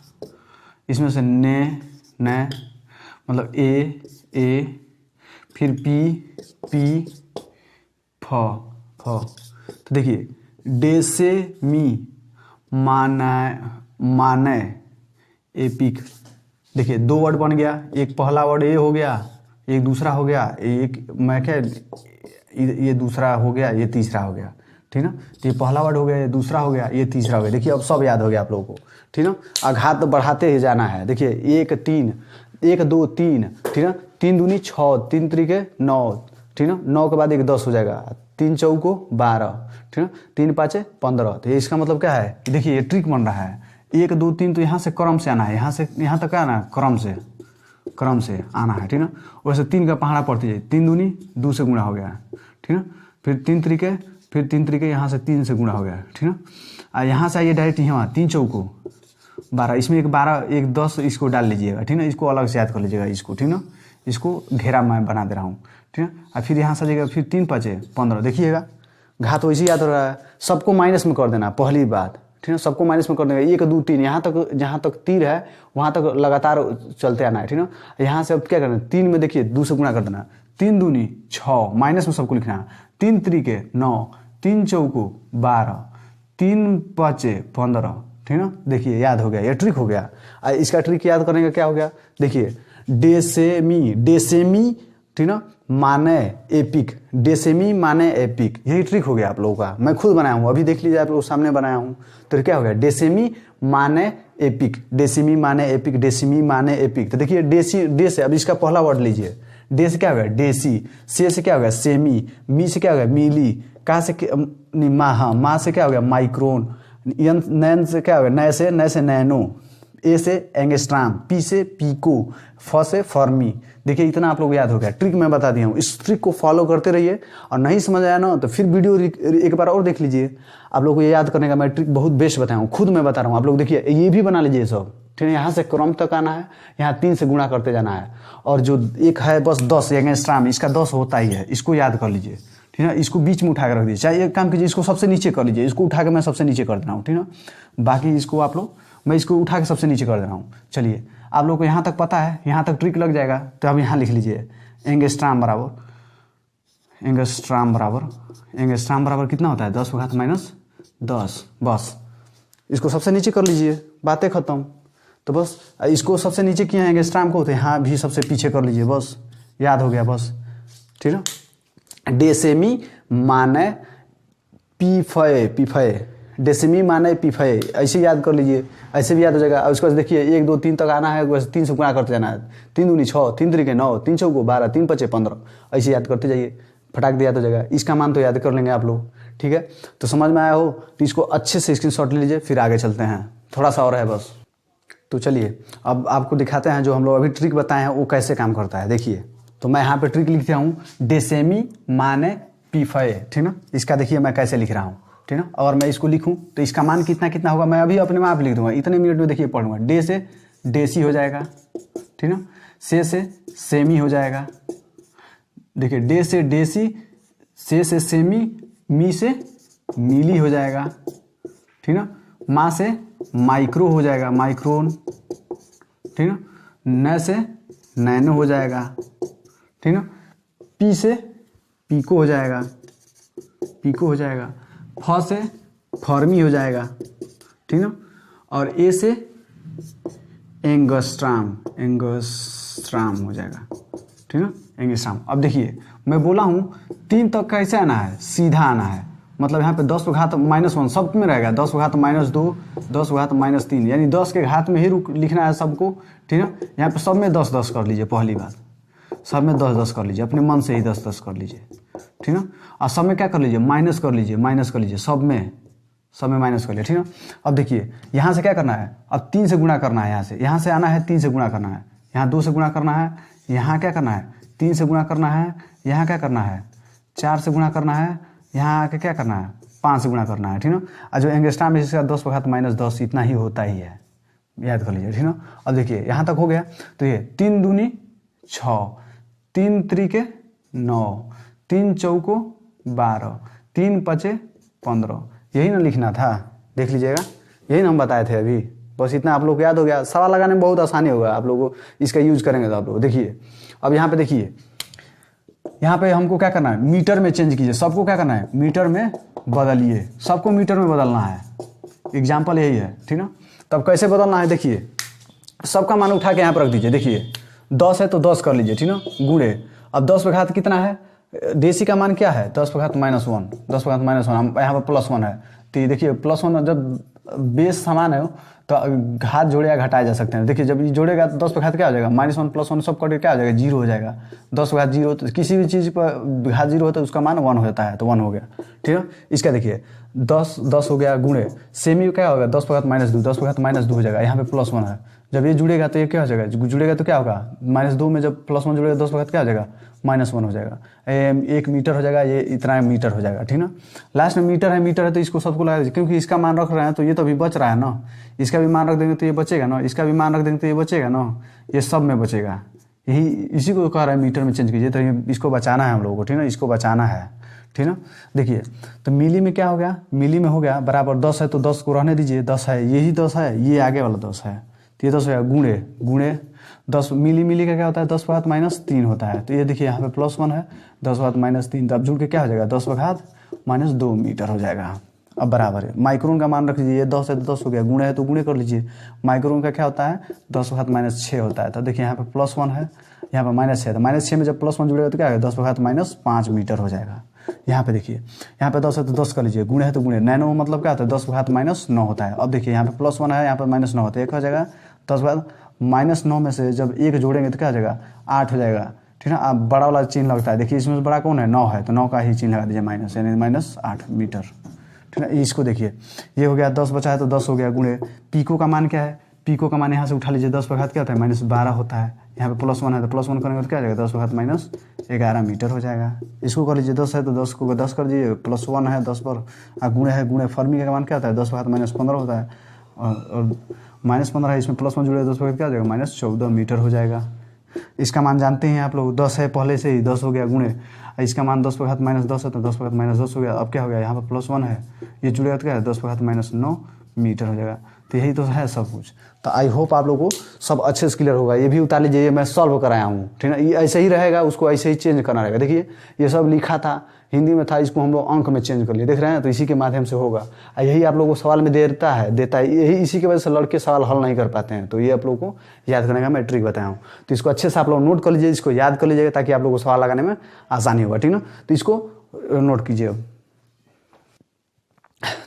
इसमें से ने, मतलब ए, फिर पी, फ। तो देखिए डे से मी, माने, एपिक। देखिए 2 वर्ड बन गया, एक पहला वर्ड ए हो गया, एक दूसरा हो गया, एक मैं क्या ये दूसरा हो गया, ये तीसरा हो गया, ठीक ना। तो ये पहला वर्ड हो गया, ये दूसरा हो गया, ये तीसरा हो गया। देखिए अब सब याद हो गया आप लोगों को, ठीक ना। आघात बढ़ाते ही जाना है। देखिए 1 2 3, ठीक ना। 3 दूनी 6, 3 त्रिके 9, ठीक ना। 9 के बाद एक 10 हो जाएगा, 3 चौको 12, ठीक ना। 3 पाँचे 15। तो इसका मतलब क्या है, देखिए ये ट्रिक बन रहा है। 1 2 3 तो यहाँ से क्रम से आना है, यहाँ से यहाँ तक आना है, क्रम से आना है, ठीक ना। वैसे 3 का पहाड़ा पड़ती जाए, 3 दूनी 2 से गुणा हो गया, ठीक ना। फिर 3 तरीके यहाँ से 3 से गुणा हो गया, ठीक ना। और यहाँ से आइए डायरेक्ट यहाँ 3 चौको 12, इसमें एक 12 एक 10 इसको डाल लीजिएगा, ठीक ना। इसको अलग से याद कर लीजिएगा इसको, ठीक ना। इसको घेरा मैं बना दे रहा हूँ, ठीक है। और फिर यहाँ से जाइएगा, फिर 3 5 15। देखिएगा घात वैसे याद हो रहा है। सबको माइनस में कर देना, पहली बात, ठीक है। सबको माइनस में कर देना। 1 2 3 यहाँ तक, जहाँ तक तीर है वहाँ तक लगातार चलते आना है, ठीक ना। यहाँ से अब क्या करना है, 3 में देखिए 2 से गुणा कर देना, 3 दूनी 6, माइनस में सबको लिखना, 3 त्रिके 9, 3 चौको 12, 3 5 15, ठीक ना। देखिए याद हो गया, ये ट्रिक हो गया। इसका ट्रिक याद करने का क्या हो गया, देखिए डेसेमी, ठीक ना, माने एपिक, डेसेमी माने एपिक, यही ट्रिक हो गया आप लोगों का। मैं खुद बनाया हूँ, अभी देख लीजिए आप लोग सामने बनाया हूँ। तो क्या हो गया, डेसेमी माने एपिक, डेसेमी माने एपिक, डेसेमी माने एपिक। तो देखिए डे से अब इसका पहला वर्ड लीजिए, डे से क्या हो गया डेसी, से क्या हो गया सेमी, मी से क्या हो गया मिली, का से माँ से क्या हो गया माइक्रोन, नैन से क्या हो गया नए से नैनो, ए से एंगस्ट्राम, पी से पीको, फ से फर्मी। देखिए इतना आप लोग याद हो गया। ट्रिक मैं बता दिया हूँ, इस ट्रिक को फॉलो करते रहिए। और नहीं समझ आया ना तो फिर वीडियो एक बार और देख लीजिए। आप लोग को ये याद करने का मैं ट्रिक बहुत बेस्ट बताया हूँ, खुद मैं बता रहा हूँ। आप लोग देखिए ये भी बना लीजिए सब, ठीक है। यहाँ से क्रम तक आना है, यहाँ 3 से गुणा करते जाना है। और जो एक है बस 10 एंगस्ट्राम, इसका 10 होता ही है, इसको याद कर लीजिए, ठीक है। इसको बीच में उठा कर रख दीजिए, चाहे एक काम कीजिए इसको सबसे नीचे कर लीजिए, इसको उठा के मैं सबसे नीचे कर दे रहा हूँ, ठीक है। बाकी इसको आप लोग, मैं इसको उठा के सबसे नीचे कर दे रहा हूँ। चलिए आप लोग को यहाँ तक पता है, यहाँ तक ट्रिक लग जाएगा। तो अब यहाँ लिख लीजिए एंगस्ट्राम बराबर कितना होता है 10⁻10, बस इसको सबसे नीचे कर लीजिए, बातें खत्म। तो बस इसको सबसे नीचे किया है एंगस्ट्राम को, तो यहाँ भी सबसे पीछे कर लीजिए, बस याद हो गया, बस ठीक है। डेसेमी माने पीफे, डेसेमी माने पीफे, ऐसे याद कर लीजिए, ऐसे भी याद हो जाएगा। और उसके बाद देखिए 1 2 3 तक आना है, वैसे 3 से गुणा करते जाना है, 3 दूनी 6, 3 त्रिके 9, 3 चौको 12, 3 5 15, ऐसे याद करते जाइए, फटाक दे याद हो जाएगा। इसका मान तो याद कर लेंगे आप लोग, ठीक है। तो समझ में आया हो तो इसको अच्छे से स्क्रीनशॉट ले लीजिए, फिर आगे चलते हैं, थोड़ा सा और है बस। तो चलिए अब आपको दिखाते हैं जो हम लोग अभी ट्रिक बताए हैं वो कैसे काम करता है। देखिए तो मैं यहाँ पे ट्रिक लिखता हूँ, डेसेमी माने पीफे, ठीक ना। इसका देखिए मैं कैसे लिख रहा हूँ, ठीक ना। और मैं इसको लिखूँ तो इसका मान कितना होगा मैं अभी अपने में आप लिख दूंगा, इतने मिनट में देखिए पढ़ूंगा। डे से डेसी हो जाएगा, ठीक ना। से सेमी हो जाएगा, देखिए डे से डेसी, से सेमी, मी से मिली हो जाएगा, ठीक ना। माँ से माइक्रो हो जाएगा, माइक्रोन, ठीक ना। न से नैनो हो जाएगा, ठीक ना। पी से पीको हो जाएगा, फ से फर्मी हो जाएगा, ठीक ना। और ए से एंगस्ट्राम हो जाएगा, ठीक ना, एंगस्ट्राम। अब देखिए मैं बोला हूँ 3 तक कैसे आना है, सीधा आना है। मतलब यहाँ पे 10 को घात -1 सब में रहेगा, 10 को घात -2, 10 को घात -3, यानी 10 के घात में ही लिखना है सबको, ठीक है। यहाँ पे सब में 10 10 कर लीजिए पहली बात, सब में 10-10 कर लीजिए, अपने मन से ही 10-10 कर लीजिए, ठीक ना। और सब में क्या कर लीजिए, माइनस कर लीजिए, माइनस कर लीजिए, सब में माइनस कर लिया, ठीक ना। अब देखिए यहाँ से क्या करना है, अब 3 से गुणा करना है, यहाँ से आना है, 3 से गुणा करना है, यहाँ 2 से गुणा करना है, यहाँ क्या करना है, 3 से गुणा करना है, यहाँ क्या करना है, 4 से गुणा करना है, यहाँ आके क्या करना है, 5 से गुणा करना है, ठीक ना। और जो एंगस्ट्राम है इसका 10⁻−10 इतना ही होता ही है, याद कर लीजिए, ठीक ना। अब देखिए यहाँ तक हो गया, तो ये 3 दूनी 6, 3 त्रिके 9, 3 चौको 12, 3 पचे 15, यही ना लिखना था, देख लीजिएगा, यही ना हम बताए थे अभी। बस इतना आप लोग को याद हो गया, सवाल लगाने में बहुत आसानी होगा, आप लोगों को इसका यूज करेंगे तो आप लोग देखिए। अब यहाँ पे देखिए, यहाँ पे हमको क्या करना है, मीटर में चेंज कीजिए, सबको क्या करना है, मीटर में बदलिए, सबको मीटर में बदलना है, एग्जाम्पल यही है, ठीक ना। तब कैसे बदलना है, देखिए सबका मान उठा के यहाँ पर रख दीजिए, देखिए 10 है तो 10 कर लीजिए, ठीक ना, गुणे। अब 10 पे घात कितना है, देसी का मान क्या है, 10 पे घात -1, 10 पे घात -1, यहाँ पर +1 है, तो ये देखिए +1 जब बेस समान है तो घात जोड़े या घटाए जा सकते हैं। देखिए जब ये जोड़ेगा तो 10 पे घात क्या हो जाएगा, -1 +1 सब कट क्या हो जाएगा, 0 हो जाएगा। 10 पे घात 0, तो किसी भी चीज़ पर घात 0 होता है उसका मान 1 होता है, तो 1 हो गया, ठीक है। इसका देखिए 10 हो गया गुणे, सेमी क्या होगा, 10 पे घात -2, 10 पे घात -2 हो जाएगा, यहाँ पे +1 है, जब ये जुड़ेगा तो ये क्या हो जाएगा, जुड़ेगा तो क्या होगा, -2 में जब +1 जुड़ेगा 10 पे घात क्या हो जाएगा, -1 हो जाएगा, 1 मीटर हो जाएगा, ये इतना मीटर हो जाएगा, ठीक ना। लास्ट में मीटर है तो इसको सबको लगा दीजिए, क्योंकि इसका मान रख रहे हैं तो ये तो अभी बच रहा है ना, इसका भी मान रख देंगे तो ये बचेगा ना, इसका भी मान रख देंगे तो ये बचेगा ना, ये सब में बचेगा, यही इसी को कह रहा है मीटर में चेंज कीजिए, तो इसको बचाना है हम लोगों को, ठीक ना, इसको बचाना है, ठीक ना। देखिए तो मिली में क्या हो गया, मिली में हो गया बराबर 10 है तो 10 को रहने दीजिए, 10 है, यही 10 है, ये आगे वाला 10 है, तो ये 10 हो गया, गुणे 10, मिली का क्या होता है, 10 पे घात -3 होता है, तो ये देखिए यहाँ पे +1 है, 10 पे घात -3, तो अब जुड़ के क्या हो जाएगा, 10 पे घात -2 मीटर हो जाएगा। अब बराबर है, माइक्रोन का मान रख लीजिए, ये 10 है तो 10 हो गया, गुणे है तो गुणे कर लीजिए, माइक्रोन का क्या होता है, 10 पे घात -6 होता है, तो देखिए यहाँ पे +1 है, यहाँ पे -6 तो -6 में जब +1 जुड़ेगा तो क्या होगा, 10 पे घात -5 मीटर हो जाएगा। यहाँ पे देखिए, यहाँ पे 10 है तो 10 कर लीजिए, गुणे है तो गुणे, नैनो मतलब क्या होता है, 10 पे घात -9 होता है। अब देखिए यहाँ पे +1 है, यहाँ पे -9 होता है, एक हो जाएगा 10 पे -9 में से जब 1 जोड़ेंगे तो क्या हो जाएगा, 8 हो जाएगा, ठीक है। अब बड़ा वाला चिन्ह लगता है, देखिए इसमें बड़ा कौन है, 9 है, तो 9 का ही चिन्ह लगा दीजिए माइनस, यानी -8 मीटर, ठीक है। इसको देखिए, ये हो गया 10 बचा है तो 10 हो गया, गुणे पीको का मान क्या है, पीको का मान यहाँ से उठा लीजिए, 10 पे घात क्या होता है, -12 होता है, यहाँ पे +1 है तो +1 करेंगे तो क्या हो जाएगा, 10 पे घात -11 मीटर हो जाएगा। इसको कर लीजिए, 10 है तो 10 को 10 कर दीजिए, +1 है 10 पर, गुणे है, गुणे फर्मी का मान क्या होता है, 10 पे घात -15 होता है, और -15 है, इसमें +1 जुड़े 10 पे क्या हो जाएगा, -14 मीटर हो जाएगा। इसका मान जानते हैं आप लोग, 10 है पहले से ही, 10 हो गया, गुणे इसका मान 10 पे घात -10 है तो 10 पे घात -10 हो गया। अब क्या हो गया, यहाँ पर +1 है, ये जुड़ेगा तो क्या है, 10 पे घात -9 मीटर हो जाएगा। तो यही तो है सब कुछ। तो आई होप आप लोगों को सब अच्छे से क्लियर होगा। ये भी उतार लीजिए, ये मैं सॉल्व कराया हूँ, ठीक है। ये ऐसे ही रहेगा, उसको ऐसे ही चेंज करना रहेगा। देखिए ये सब लिखा था, हिंदी में था, इसको हम लोग अंक में चेंज कर लिए, देख रहे हैं। तो इसी के माध्यम से होगा। यही आप लोगों को सवाल में देता है यही, इसी की वजह से लड़के सवाल हल नहीं कर पाते हैं। तो ये आप लोगों को याद करने का मैं ट्रिक बताया हूँ। तो इसको अच्छे से आप लोग नोट कर लीजिए, इसको याद कर लीजिएगा, ताकि आप लोगों को सवाल लगाने में आसानी होगा, ठीक ना। तो इसको नोट कीजिए।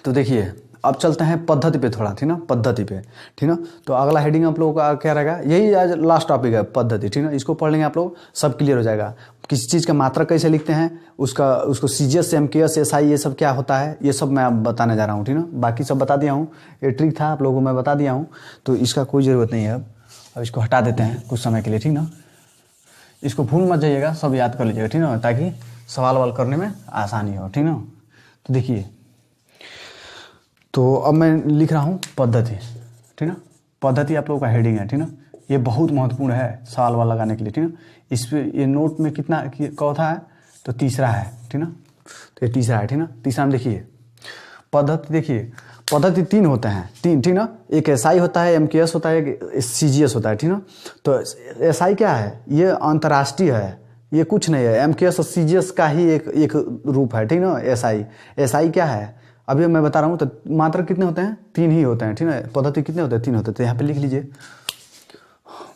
तो देखिए अब चलते हैं पद्धति पे थोड़ा, ठीक ना, पद्धति पे, ठीक ना। तो अगला हेडिंग आप लोगों का क्या रहेगा, यही आज लास्ट टॉपिक है, पद्धति, ठीक ना। इसको पढ़ लेंगे आप लोग, सब क्लियर हो जाएगा। किसी चीज़ का मात्रा कैसे लिखते हैं, उसको सीजीएस, एमकेएस, एसआई, ये सब क्या होता है, ये सब मैं अब बताने जा रहा हूँ, ठीक ना। बाकी सब बता दिया हूँ, ये ट्रिक था आप लोगों को मैं बता दिया हूँ, तो इसका कोई ज़रूरत नहीं है। अब इसको हटा देते हैं कुछ समय के लिए, ठीक ना। इसको भूल मत जाइएगा, सब याद कर लीजिएगा, ठीक ना, ताकि सवाल वाल करने में आसानी हो, ठीक ना। तो देखिए, तो अब मैं लिख रहा हूँ पद्धति, ठीक ना। पद्धति आप लोगों का हेडिंग है, ठीक ना। ये बहुत महत्वपूर्ण है सवाल वाल लगाने के लिए, ठीक ना। इस पे ये नोट में कितना चौथा है, तो तीसरा है, ठीक ना। तो ये तीसरा है, ठीक ना। तीसरा में देखिए पद्धति, देखिए पद्धति 3 होते हैं, 3, ठीक ना। एक एसआई होता है, एमकेएस होता है, एक सीजीएस होता है, ठीक ना। तो एसआई क्या है, ये अंतर्राष्ट्रीय है, ये कुछ नहीं है। एमकेएस और सीजीएस का ही एक रूप है, ठीक ना। एसआई क्या है, अभी मैं बता रहा हूँ। तो मात्रा कितने होते हैं, 3 ही होते हैं, ठीक है। पद्धति कितने होते हैं, 3 होते हैं। तो यहाँ पे लिख लीजिए,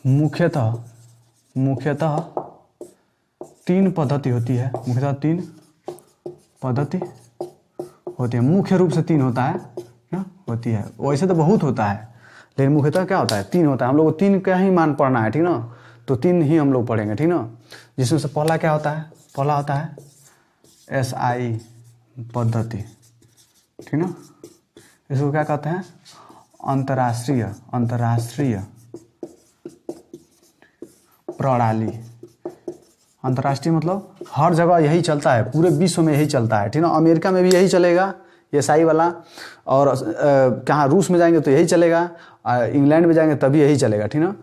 मुख्यतः 3 पद्धति होती है, मुख्यतः 3 पद्धति होती है। मुख्य रूप से 3 होता है ना, होती है। वैसे तो बहुत होता है, लेकिन मुख्यतः क्या होता है, 3 होता है। हम लोग को 3 का ही मान पढ़ना है, ठीक ना। तो 3 ही हम लोग पढ़ेंगे, ठीक ना। जिसमें से पहला क्या होता है, पहला होता है SI पद्धति, ठीक ना। इसको क्या कहते हैं, अंतर्राष्ट्रीय प्रणाली। अंतर्राष्ट्रीय मतलब हर जगह यही चलता है, पूरे विश्व में यही चलता है, ठीक ना। अमेरिका में भी यही चलेगा SI वाला, और कहाँ रूस में जाएंगे तो यही चलेगा, इंग्लैंड में जाएंगे तभी यही चलेगा, ठीक ना।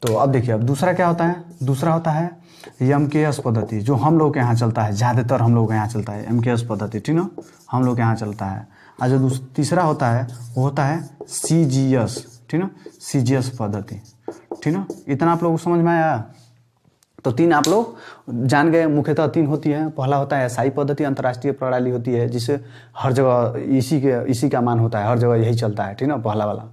तो अब देखिए, अब दूसरा क्या होता है, दूसरा होता है MKS पद्धति, जो हम लोग के यहाँ चलता है, ज़्यादातर हम लोग के यहाँ चलता है MKS पद्धति, ठीक ना, हम लोग के यहाँ चलता है। और जो तीसरा होता है वो होता है CGS, ठीक ना, CGS पद्धति, ठीक ना। इतना आप लोगों को समझ में आया। तो 3 आप लोग जान गए, मुख्यतः 3 होती है। पहला होता है SI पद्धति, अंतर्राष्ट्रीय प्रणाली होती है, जिसे हर जगह इसी का मान होता है, हर जगह यही चलता है, ठीक ना, पहला वाला।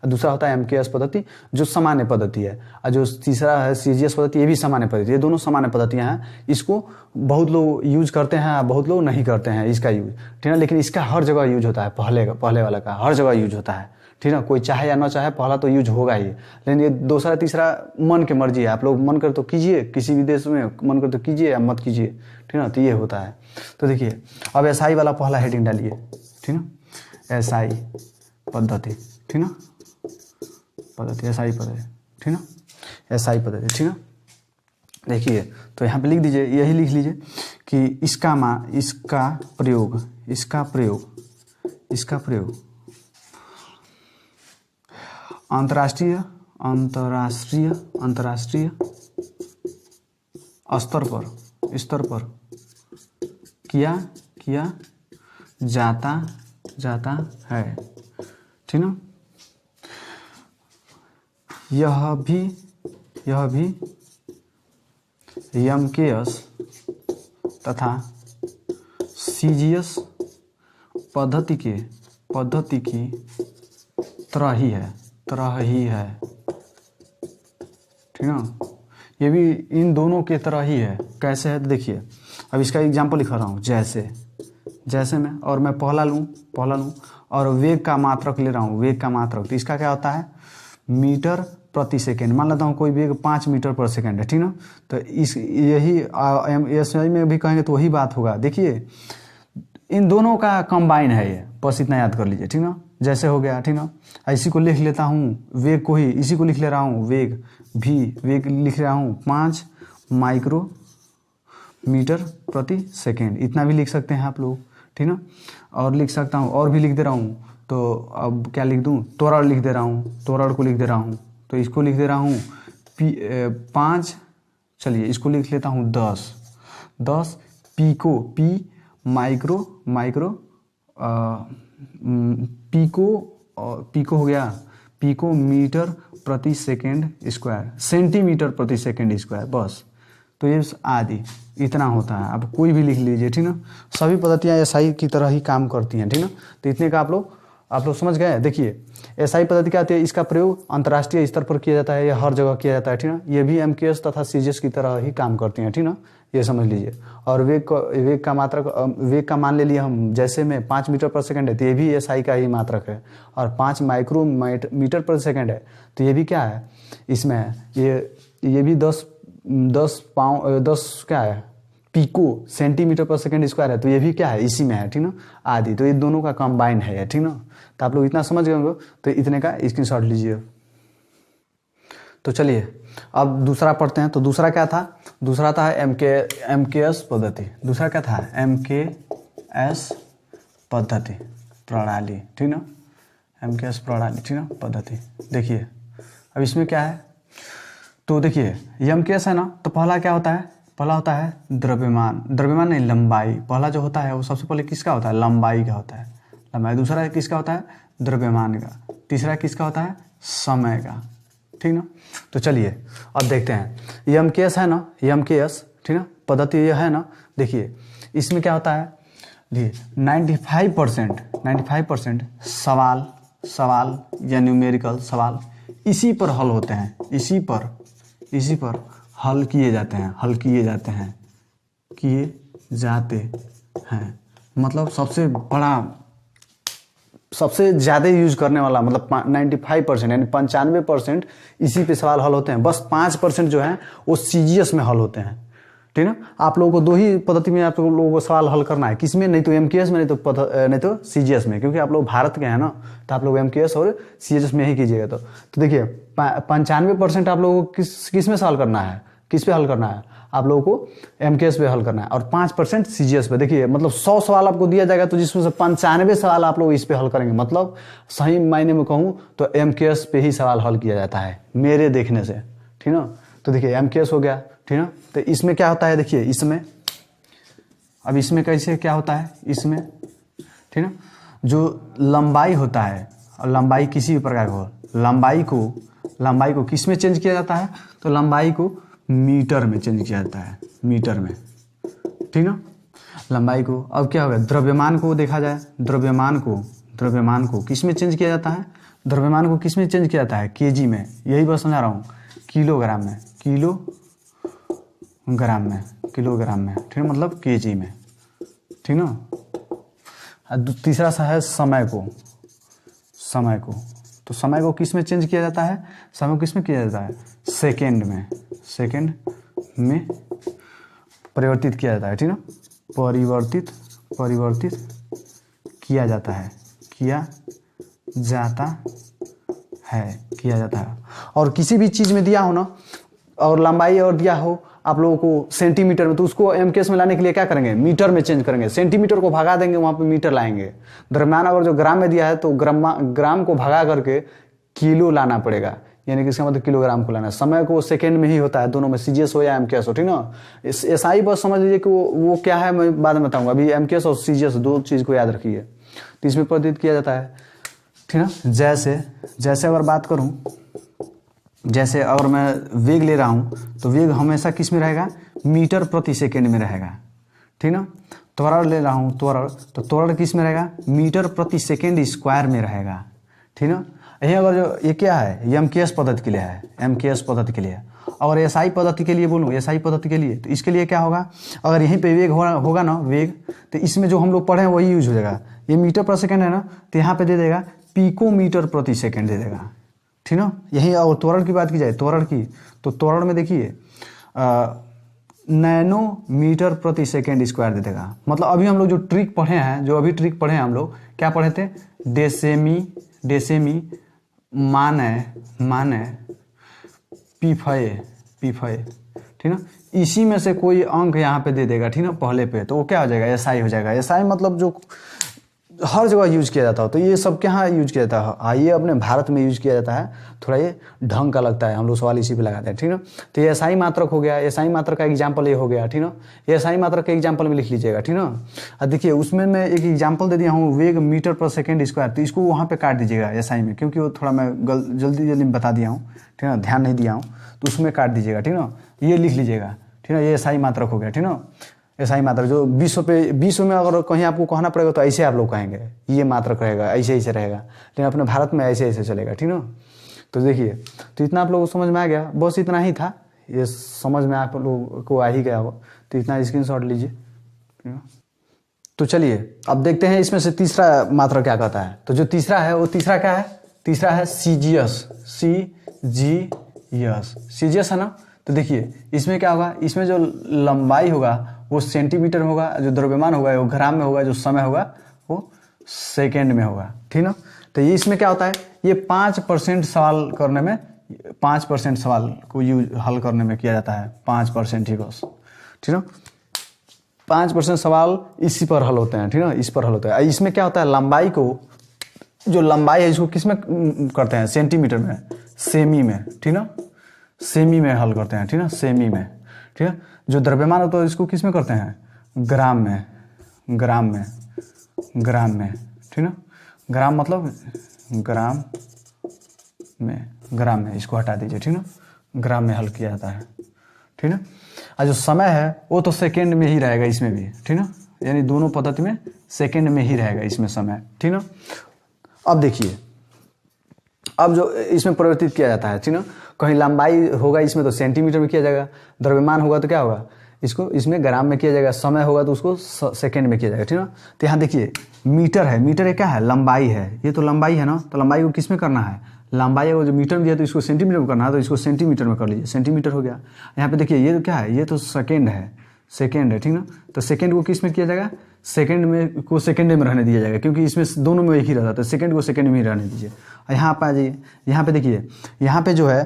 दूसरा होता है MKS पद्धति, जो सामान्य पद्धति है, और जो तीसरा है CGS पद्धति, ये भी सामान्य पद्धति। ये दोनों सामान्य पद्धतियाँ हैं। इसको बहुत लोग यूज करते हैं, बहुत लोग नहीं करते हैं इसका यूज, ठीक है। लेकिन इसका हर जगह यूज होता है, पहले वाला का हर जगह यूज होता है, ठीक है। कोई चाहे या ना चाहे, पहला तो यूज होगा ही। लेकिन ये दूसरा तीसरा मन की मर्जी है, आप लोग मन कर तो कीजिए, किसी भी देश में मन कर तो कीजिए या मत कीजिए, ठीक है ना। तो ये होता है। तो देखिए, अब SI वाला पहला हेडिंग डालिए, ठीक ना, SI पद्धति, ठीक ना, पद्धति, SI पद्धति, ठीक ना, SI पद्धति, ठीक ना। देखिए, तो यहाँ पे लिख दीजिए, यही लिख लीजिए कि इसका प्रयोग अंतर्राष्ट्रीय स्तर पर किया जाता है, ठीक ना। यह भी MKS तथा CGS पद्धति की तरह ही है, ठीक ना। ये भी इन दोनों के तरह ही है। कैसे है, तो देखिए, अब इसका एग्जांपल लिखा रहा हूँ। जैसे में, और मैं पहला लूँ और वेग का मात्रक ले रहा हूँ, वेग का मात्रक। तो इसका क्या होता है, मीटर प्रति सेकेंड। मान लेता हूँ कोई वेग 5 मीटर पर सेकेंड है, ठीक ना। तो यही SI में भी कहेंगे तो वही बात होगा। देखिए, इन दोनों का कंबाइन है ये, बस इतना याद कर लीजिए, ठीक ना। जैसे हो गया, ठीक ना। इसी को लिख लेता हूँ, वेग को ही इसी को लिख ले रहा हूँ, वेग लिख रहा हूँ 5 माइक्रोमीटर प्रति सेकेंड। इतना भी लिख सकते हैं आप लोग, ठीक ना। और लिख सकता हूँ, और भी लिख दे रहा हूँ। तो अब क्या लिख दूँ, त्वरण लिख दे रहा हूँ, त्वरण को लिख दे रहा हूँ। तो इसको लिख दे रहा हूँ 5, चलिए इसको लिख लेता हूँ 10 पिको हो गया, पिको मीटर प्रति सेकेंड स्क्वायर, सेंटीमीटर प्रति सेकेंड स्क्वायर, बस। तो ये आदि इतना होता है। अब कोई भी लिख लीजिए, ठीक ना। सभी पद्धतियाँ SI की तरह ही काम करती हैं, ठीक ना। तो इतने का आप लोग समझ गए। देखिए, SI पद्धति क्या होती है, इसका प्रयोग अंतर्राष्ट्रीय स्तर पर किया जाता है, या हर जगह किया जाता है, ठीक ना। ये भी MKS तथा CGS की तरह ही काम करती हैं, ठीक ना, ये समझ लीजिए। और वेग का मात्रक, वेग का मान ले लिया हम, जैसे में 5 मीटर पर सेकंड है, तो ये भी SI का ही मात्रक है। और 5 माइक्रोमीटर पर सेकंड है, तो ये भी क्या है, इसमें ये भी 10 क्या है, पिको सेंटीमीटर पर सेकंड स्क्वायर है, तो ये भी क्या है, इसी में है, ठीक ना, आदि। तो ये दोनों का कंबाइन है, ठीक ना। तो आप लोग इतना समझ गए होंगे, तो इतने का स्क्रीनशॉट लीजिए। तो चलिए अब दूसरा पढ़ते हैं। तो दूसरा क्या था, दूसरा था MKS पद्धति। दूसरा क्या था, MKS पद्धति प्रणाली, ठीक ना, MKS प्रणाली, ठीक ना, पद्धति। देखिए, अब इसमें क्या है, तो देखिए MKS है ना, तो पहला क्या होता है, पहला होता है द्रव्यमान नहीं, लंबाई। पहला जो होता है वो सबसे पहले किसका होता है, लंबाई का होता है, लंबाई। दूसरा किसका होता है, द्रव्यमान का। तीसरा किसका होता है, समय का, ठीक ना। तो चलिए अब देखते हैं, MKS है ना, MKS, ठीक ना, पद्धति ये है ना। देखिए, इसमें क्या होता है, देखिए 95% सवाल या न्यूमेरिकल सवाल इसी पर हल होते हैं, इसी पर हल किए जाते हैं, मतलब सबसे बड़ा सबसे ज़्यादा यूज करने वाला, मतलब 95% यानी 95% इसी पे सवाल हल होते हैं। बस 5% जो है वो सीजीएस में हल होते हैं, ठीक है। आप लोगों को दो ही पद्धति में आप लोगों को सवाल हल करना है, किसमें, नहीं तो एमकेएस में, नहीं तो सीजीएस में, क्योंकि आप लोग भारत के हैं ना, तो आप लोग एमकेएस और सीजीएस में ही कीजिएगा। तो देखिए 95% आप लोगों को किस में सवाल करना है, किस पे हल करना है, आप लोगों को एमकेएस पे हल करना है, और 5% सीजीएस पे। देखिए मतलब 100 सवाल आपको दिया जाएगा तो जिसमें से 95 सवाल आप लोग इस पे हल करेंगे। मतलब सही मायने में कहूँ तो एमकेएस पे ही सवाल हल किया जाता है मेरे देखने से, ठीक ना। तो देखिए एमकेएस हो गया, ठीक ना। तो इसमें क्या होता है, देखिए इसमें, अब इसमें कैसे क्या होता है इसमें, ठीक ना। जो लंबाई होता है, और लंबाई किसी भी प्रकार का हो, लंबाई को किस में चेंज किया जाता है, तो लंबाई को मीटर में चेंज किया जाता है, मीटर में, ठीक ना। लंबाई को, अब क्या होगा, द्रव्यमान को देखा जाए, द्रव्यमान को किस में चेंज किया जाता है, द्रव्यमान को किस में चेंज किया जाता है, केजी में, यही बात समझा रहा हूँ, किलोग्राम में, किलोग्राम में, ठीक है, मतलब केजी में, ठीक ना। तीसरा सा है समय को, तो समय को किस में चेंज किया जाता है, समय को किस में किया जाता है, सेकेंड में परिवर्तित किया जाता है, ठीक ना। परिवर्तित किया जाता है। और किसी भी चीज़ में दिया हो ना, और लंबाई और दिया हो आप लोगों को सेंटीमीटर में, तो उसको एमकेएस में लाने के लिए क्या करेंगे, मीटर में चेंज करेंगे, सेंटीमीटर को भगा देंगे, वहाँ पे मीटर लाएंगे। द्रव्यमान अगर जो ग्राम में दिया है तो ग्राम को भगा करके किलो लाना पड़ेगा, यानी कि इसका मतलब किलोग्राम को लाना है। समय को सेकंड में ही होता है, दोनों में, सीजीएस हो या एमकेएस हो, ठीक ना। एसआई बस समझ लीजिए कि वो क्या है, मैं बाद में बताऊंगा। अभी एमकेएस और सीजीएस दो चीज़ को याद रखिए। तो इसमें परिवर्तित किया जाता है, ठीक ना। जैसे अगर बात करूँ, जैसे अगर मैं वेग ले रहा हूँ तो वेग हमेशा किस में रहेगा, मीटर प्रति सेकेंड में रहेगा, ठीक ना। त्वरण ले रहा हूँ, तो त्वरण किस में रहेगा, मीटर प्रति सेकेंड स्क्वायर में रहेगा, ठीक ना। यही अगर जो ये क्या है, एमकेएस पद्धति के लिए है, एमकेएस पद्धति के लिए। और एसआई पद्धति के लिए बोलूँ, एसआई पद्धति के लिए, तो इसके लिए क्या होगा, अगर यहीं पे वेग होगा ना, वेग, तो इसमें जो हम लोग पढ़े हैं वही यूज हो जाएगा। ये मीटर प्रति सेकेंड है ना, तो यहाँ पे दे देगा पिकोमीटर प्रति सेकेंड दे देगा, ठीक ना। यही और त्वरण की बात की जाए, त्वरण की, तो त्वरण में देखिए नैनोमीटर प्रति सेकेंड स्क्वायर दे देगा। मतलब अभी हम लोग जो ट्रिक पढ़े हैं, हम लोग क्या पढ़े थे, डेसेमी माने पीफे, ठीक ना। इसी में से कोई अंक यहाँ पे दे देगा, ठीक ना, पहले पे, तो वो क्या हो जाएगा, एसआई हो जाएगा। एसआई मतलब जो हर जगह यूज किया जाता हो, तो ये सब क्या यूज किया जाता है, हाँ ये अपने भारत में यूज किया जाता है, थोड़ा ये ढंग का लगता है, हम लोग सवाल इसी पे लगाते हैं, ठीक ना। तो ये एसआई मात्रक हो गया, एसआई मात्रक का एग्जाम्पल ये हो गया, ठीक ना। ये एसआई मात्रक के एग्जाम्पल में लिख लीजिएगा, ठीक ना। और देखिए उसमें मैं एक एग्जाम्पल दे दिया हूँ, वेग मीटर पर सेकेंड स्क्वायर, तो इसको वहाँ पे काट दीजिएगा एसआई में, क्योंकि वो थोड़ा मैं जल्दी में बता दिया हूँ, ठीक ना, ध्यान नहीं दिया हूँ, तो उसमें काट दीजिएगा, ठीक ना। ये लिख लीजिएगा, ठीक ना, ये एसआई मात्रक हो गया, ठीक ना। एसआई मात्रक जो विश्व में अगर कहीं आपको कहना पड़ेगा तो ऐसे आप लोग कहेंगे, ये मात्रक रहेगा, ऐसे रहेगा, लेकिन अपने भारत में ऐसे चलेगा, ठीक ना। तो देखिए, तो इतना आप लोगों को समझ में आ गया, बस इतना ही था, ये समझ में आप लोगों को आ ही गया हो, तो इतना स्क्रीनशॉट लीजिए। तो चलिए अब देखते हैं इसमें से तीसरा मात्रक क्या कहता है। तो जो तीसरा है वो तीसरा क्या है, तीसरा है सीजीएस, सीजीएस है ना। तो देखिए इसमें क्या होगा, इसमें जो लंबाई होगा वो सेंटीमीटर में होगा, जो द्रव्यमान होगा वो ग्राम में होगा, जो समय होगा वो सेकेंड में होगा, ठीक ना। तो ये इसमें क्या होता है, ये 5% सवाल करने में, 5% सवाल को हल करने में किया जाता है, 5% ही बस, ठीक ना। 5% सवाल इसी पर हल होते हैं, ठीक ना, इस पर हल होता है। इसमें क्या होता है, लंबाई को, जो लंबाई है इसको किस में करते हैं, सेंटीमीटर में, सेमी में, ठीक ना, सेमी में हल करते हैं, ठीक ना, सेमी में, ठीक है। जो द्रव्यमान होता है इसको किस में करते हैं, ग्राम में, ठीक ना। ग्राम मतलब ग्राम में, इसको हटा दीजिए, ठीक ना, ग्राम में हल किया जाता है, ठीक ना। और जो समय है वो तो सेकेंड में ही रहेगा इसमें भी, ठीक ना, यानी दोनों पद्धति में सेकेंड में ही रहेगा इसमें समय, ठीक ना। अब देखिए, अब जो इसमें परिवर्तित किया जाता है, ठीक ना, कहीं लंबाई होगा इसमें तो सेंटीमीटर में किया जाएगा, द्रव्यमान होगा तो क्या होगा, इसको इसमें ग्राम में किया जाएगा, समय होगा तो उसको सेकेंड में किया जाएगा, ठीक है ना। तो यहाँ देखिए मीटर है, मीटर ये क्या है, लंबाई है, ये तो लंबाई है ना, तो लंबाई को किस में करना है, लंबाई को जो मीटर में दिया तो इसको सेंटीमीटर में करना है, तो इसको सेंटीमीटर में कर लीजिए, सेंटीमीटर हो गया। यहाँ पे देखिए ये तो क्या है, ये तो सेकेंड है, सेकेंड है, ठीक ना। तो सेकेंड को किस में किया जाएगा, सेकेंड में को सेकेंड में रहने दिया जाएगा, क्योंकि इसमें दोनों में एक ही रहता है, तो सेकेंड को सेकेंड में ही रहने दीजिए। और यहाँ पे आ जाइए, यहाँ पे देखिए, यहाँ पे जो है,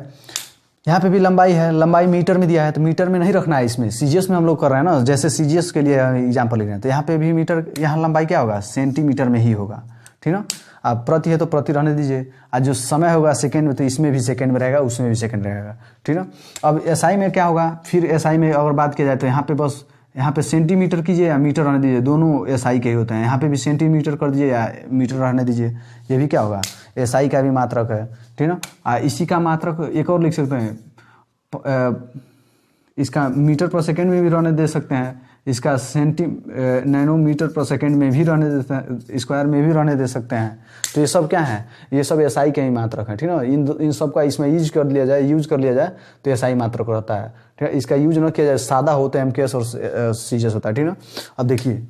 यहाँ पे भी लंबाई है, लंबाई मीटर में दिया है, तो मीटर में नहीं रखना है, इसमें सीजीएस में हम लोग कर रहे हैं ना, जैसे सीजीएस के लिए एग्जाम्पल लिख रहे हैं, तो यहाँ पे भी मीटर, यहाँ लंबाई क्या होगा, सेंटीमीटर में ही होगा, ठीक ना। अब प्रति है तो प्रति रहने दीजिए, आज जो समय होगा सेकेंड में, तो इसमें भी सेकेंड में रहेगा, उसमें भी सेकेंड रहेगा, ठीक ना। अब एसआई में क्या होगा, फिर एसआई में अगर बात किया जाए तो यहाँ पे बस, यहाँ पे सेंटीमीटर कीजिए या मीटर रहने दीजिए, दोनों एसआई के ही होते हैं, यहाँ पे भी सेंटीमीटर कर दीजिए या मीटर रहने दीजिए, ये भी क्या होगा, एसआई का भी मात्रक है, ठीक ना। इसी का मात्रक एक और लिख सकते हैं, इसका मीटर पर सेकेंड में भी रहने दे सकते हैं, इसका नैनोमीटर पर सेकेंड में भी रहने देते हैं, स्क्वायर में भी रहने दे सकते हैं। तो ये सब क्या है, ये सब एसआई के ही मात्रक है, ठीक है। इन सब का इसमें यूज कर लिया जाए तो एसआई मात्रक रहता है, ठीक है। इसका यूज न किया जाए, सादा होता है एमकेएस और सीजीएस होता है, ठीक है। अब देखिए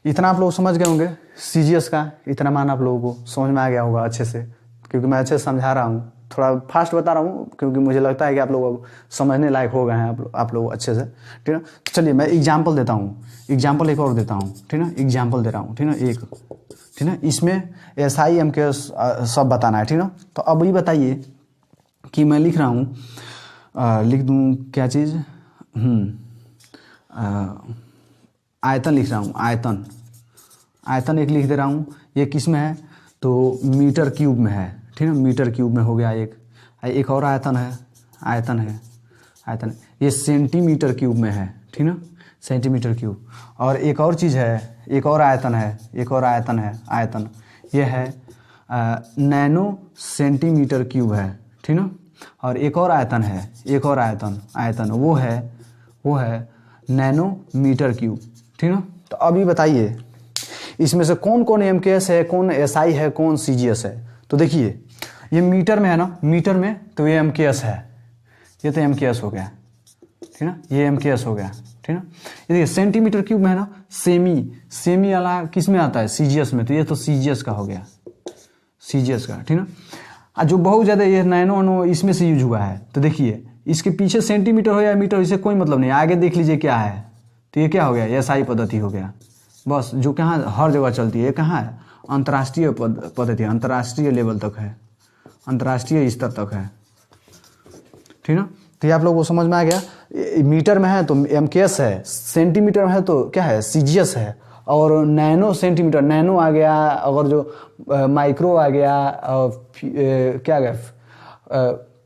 इतना आप लोग समझ गए होंगे, सीजीएस का इतना मान आप लोगों को समझ में आ गया होगा अच्छे से, क्योंकि मैं अच्छे से समझा रहा हूँ, थोड़ा फास्ट बता रहा हूँ, क्योंकि मुझे लगता है कि आप लोग अब समझने लायक हो गए हैं आप लोग अच्छे से, ठीक है। तो चलिए मैं एग्जाम्पल देता हूँ, एग्जाम्पल एक और देता हूँ, ठीक है, एग्जाम्पल दे रहा हूँ, ठीक है, एक, ठीक है। इसमें एसआई एमकेएस सब बताना है, ठीक है। तो अब ये बताइए कि मैं लिख रहा हूँ, लिख दूँ क्या चीज़, आयतन लिख रहा हूँ, आयतन एक लिख दे रहा हूँ, ये किस में है, तो मीटर क्यूब में है, ठीक है, मीटर क्यूब में हो गया एक और आयतन है, ये सेंटीमीटर क्यूब में है, ठीक ना, सेंटीमीटर क्यूब। और एक और चीज़ है, एक और आयतन है, आयतन ये है नैनो सेंटीमीटर क्यूब है, ठीक ना। और एक और आयतन है, आयतन वो है नैनोमीटर क्यूब, ठीक ना। तो अभी बताइए इसमें से कौन कौन एमकेएस है, कौन एसआई है, कौन सीजीएस है। तो देखिए ये मीटर में है ना, मीटर में तो ये एमकेएस है, ये तो एमकेएस हो गया, ठीक ना, ये एमकेएस हो गया, ठीक ना। ये देखिए सेंटीमीटर क्यूब में है ना, सेमी वाला किस में आता है, सीजीएस में, तो ये तो सीजीएस का हो गया, सीजीएस का, ठीक ना। जो बहुत ज़्यादा ये नैनो इसमें से यूज हुआ है, तो देखिए इसके पीछे सेंटीमीटर हो या मीटर, इससे कोई मतलब नहीं, आगे देख लीजिए क्या है, तो ये क्या हो गया, एसआई पद्धति हो गया, बस, जो कहाँ हर जगह चलती है, कहाँ है, अंतर्राष्ट्रीय पद्धति, अंतर्राष्ट्रीय लेवल तक है, अंतर्राष्ट्रीय स्तर तक है, ठीक ना। तो ये आप लोगों को समझ में आ गया, मीटर में है तो एमकेएस है, सेंटीमीटर में है तो क्या है, सीजीएस है, और नैनो सेंटीमीटर, नैनो आ गया, अगर जो माइक्रो आ गया, क्या आ गया,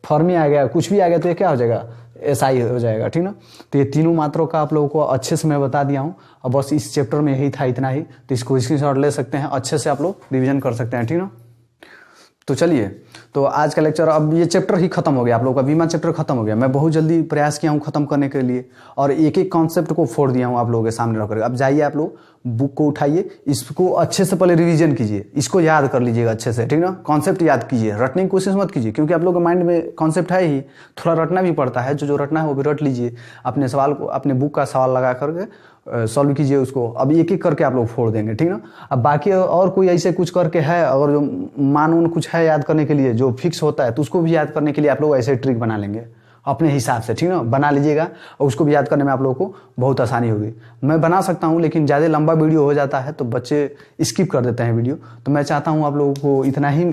फर्मी आ गया, कुछ भी आ गया, तो ये क्या हो जाएगा, एसआई हो जाएगा, ठीक ना। तो ये तीनों मात्रों का आप लोगों को अच्छे से मैं बता दिया हूँ। अब बस इस चैप्टर में यही था, इतना ही, तो इसको स्क्रीनशॉट ले सकते हैं, अच्छे से आप लोग रिवीजन कर सकते हैं, ठीक ना। तो चलिए, तो आज का लेक्चर, अब ये चैप्टर ही खत्म हो गया, आप लोगों का बीमा चैप्टर खत्म हो गया। मैं बहुत जल्दी प्रयास किया हूँ खत्म करने के लिए, और एक एक कॉन्सेप्ट को फोड़ दिया हूँ आप लोगों के सामने रख कर। अब जाइए आप लोग बुक को उठाइए, इसको अच्छे से पहले रिवीजन कीजिए, इसको याद कर लीजिएगा अच्छे से, ठीक ना। कॉन्सेप्ट याद कीजिए, रटने की कोशिश मत कीजिए, क्योंकि आप लोगों के माइंड में कॉन्सेप्ट है ही, थोड़ा रटना भी पड़ता है, जो रटना है वो भी रट लीजिए, अपने सवाल को, अपने बुक का सवाल लगा करके सॉल्व कीजिए उसको। अब एक एक करके आप लोग फोड़ देंगे, ठीक ना। अब बाकी और कोई ऐसे कुछ करके है, अगर जो मान कुछ है याद करने के लिए, जो फिक्स होता है, तो उसको भी याद करने के लिए आप लोग ऐसे ट्रिक बना लेंगे अपने हिसाब से, ठीक ना, बना लीजिएगा, और उसको भी याद करने में आप लोगों को बहुत आसानी होगी। मैं बना सकता हूं, लेकिन ज़्यादा लंबा वीडियो हो जाता है तो बच्चे स्किप कर देते हैं वीडियो, तो मैं चाहता हूं आप लोगों को इतना ही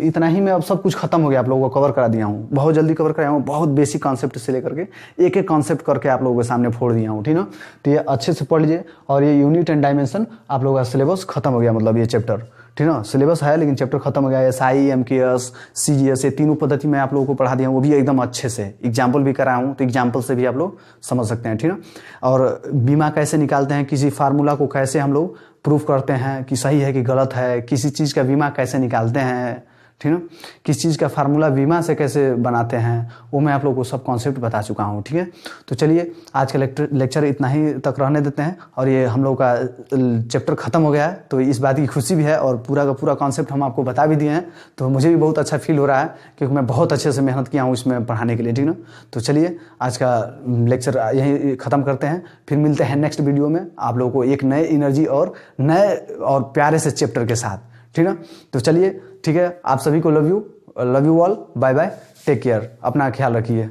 मैं, अब सब कुछ खत्म हो गया, आप लोगों को कवर करा दिया हूँ, बहुत जल्दी कवर कराया हूँ, बहुत बेसिक कॉन्सेप्ट से लेकर के एक एक कॉन्सेप्ट करके आप लोगों के सामने फोड़ दिया हूँ, ठीक ना। तो ये अच्छे से पढ़ लीजिए, और ये यूनिट एंड डायमेंशन आप लोगों का सिलेबस खत्म हो गया, मतलब ये चैप्टर, ठीक ना, सिलेबस है लेकिन चैप्टर खत्म हो गया। एसआई, एमकेएस, सीजीएस, ये तीनों पद्धति मैं आप लोगों को पढ़ा दिया हूँ, वो भी एकदम अच्छे से, एग्जाम्पल भी कराया हूँ, तो एग्जाम्पल से भी आप लोग समझ सकते हैं, ठीक ना। और बीमा कैसे निकालते हैं, किसी फार्मूला को कैसे हम लोग प्रूफ करते हैं कि सही है कि गलत है, किसी चीज़ का बीमा कैसे निकालते हैं, ठीक है। किस चीज़ का फार्मूला बीमा से कैसे बनाते हैं वो मैं आप लोगों को सब कॉन्सेप्ट बता चुका हूँ, ठीक है। तो चलिए आज का लेक्चर इतना ही तक रहने देते हैं, और ये हम लोग का चैप्टर ख़त्म हो गया है, तो इस बात की खुशी भी है, और पूरा का पूरा कॉन्सेप्ट हम आपको बता भी दिए हैं, तो मुझे भी बहुत अच्छा फील हो रहा है, क्योंकि मैं बहुत अच्छे से मेहनत किया हूँ इसमें पढ़ाने के लिए, ठीक ना। तो चलिए आज का लेक्चर यहीं ख़त्म करते हैं, फिर मिलते हैं नेक्स्ट वीडियो में आप लोगों को एक नए एनर्जी और नए और प्यारे से चैप्टर के साथ, ठीक ना। तो चलिए ठीक है, आप सभी को love you all, bye bye, take care, अपना ख्याल रखिए।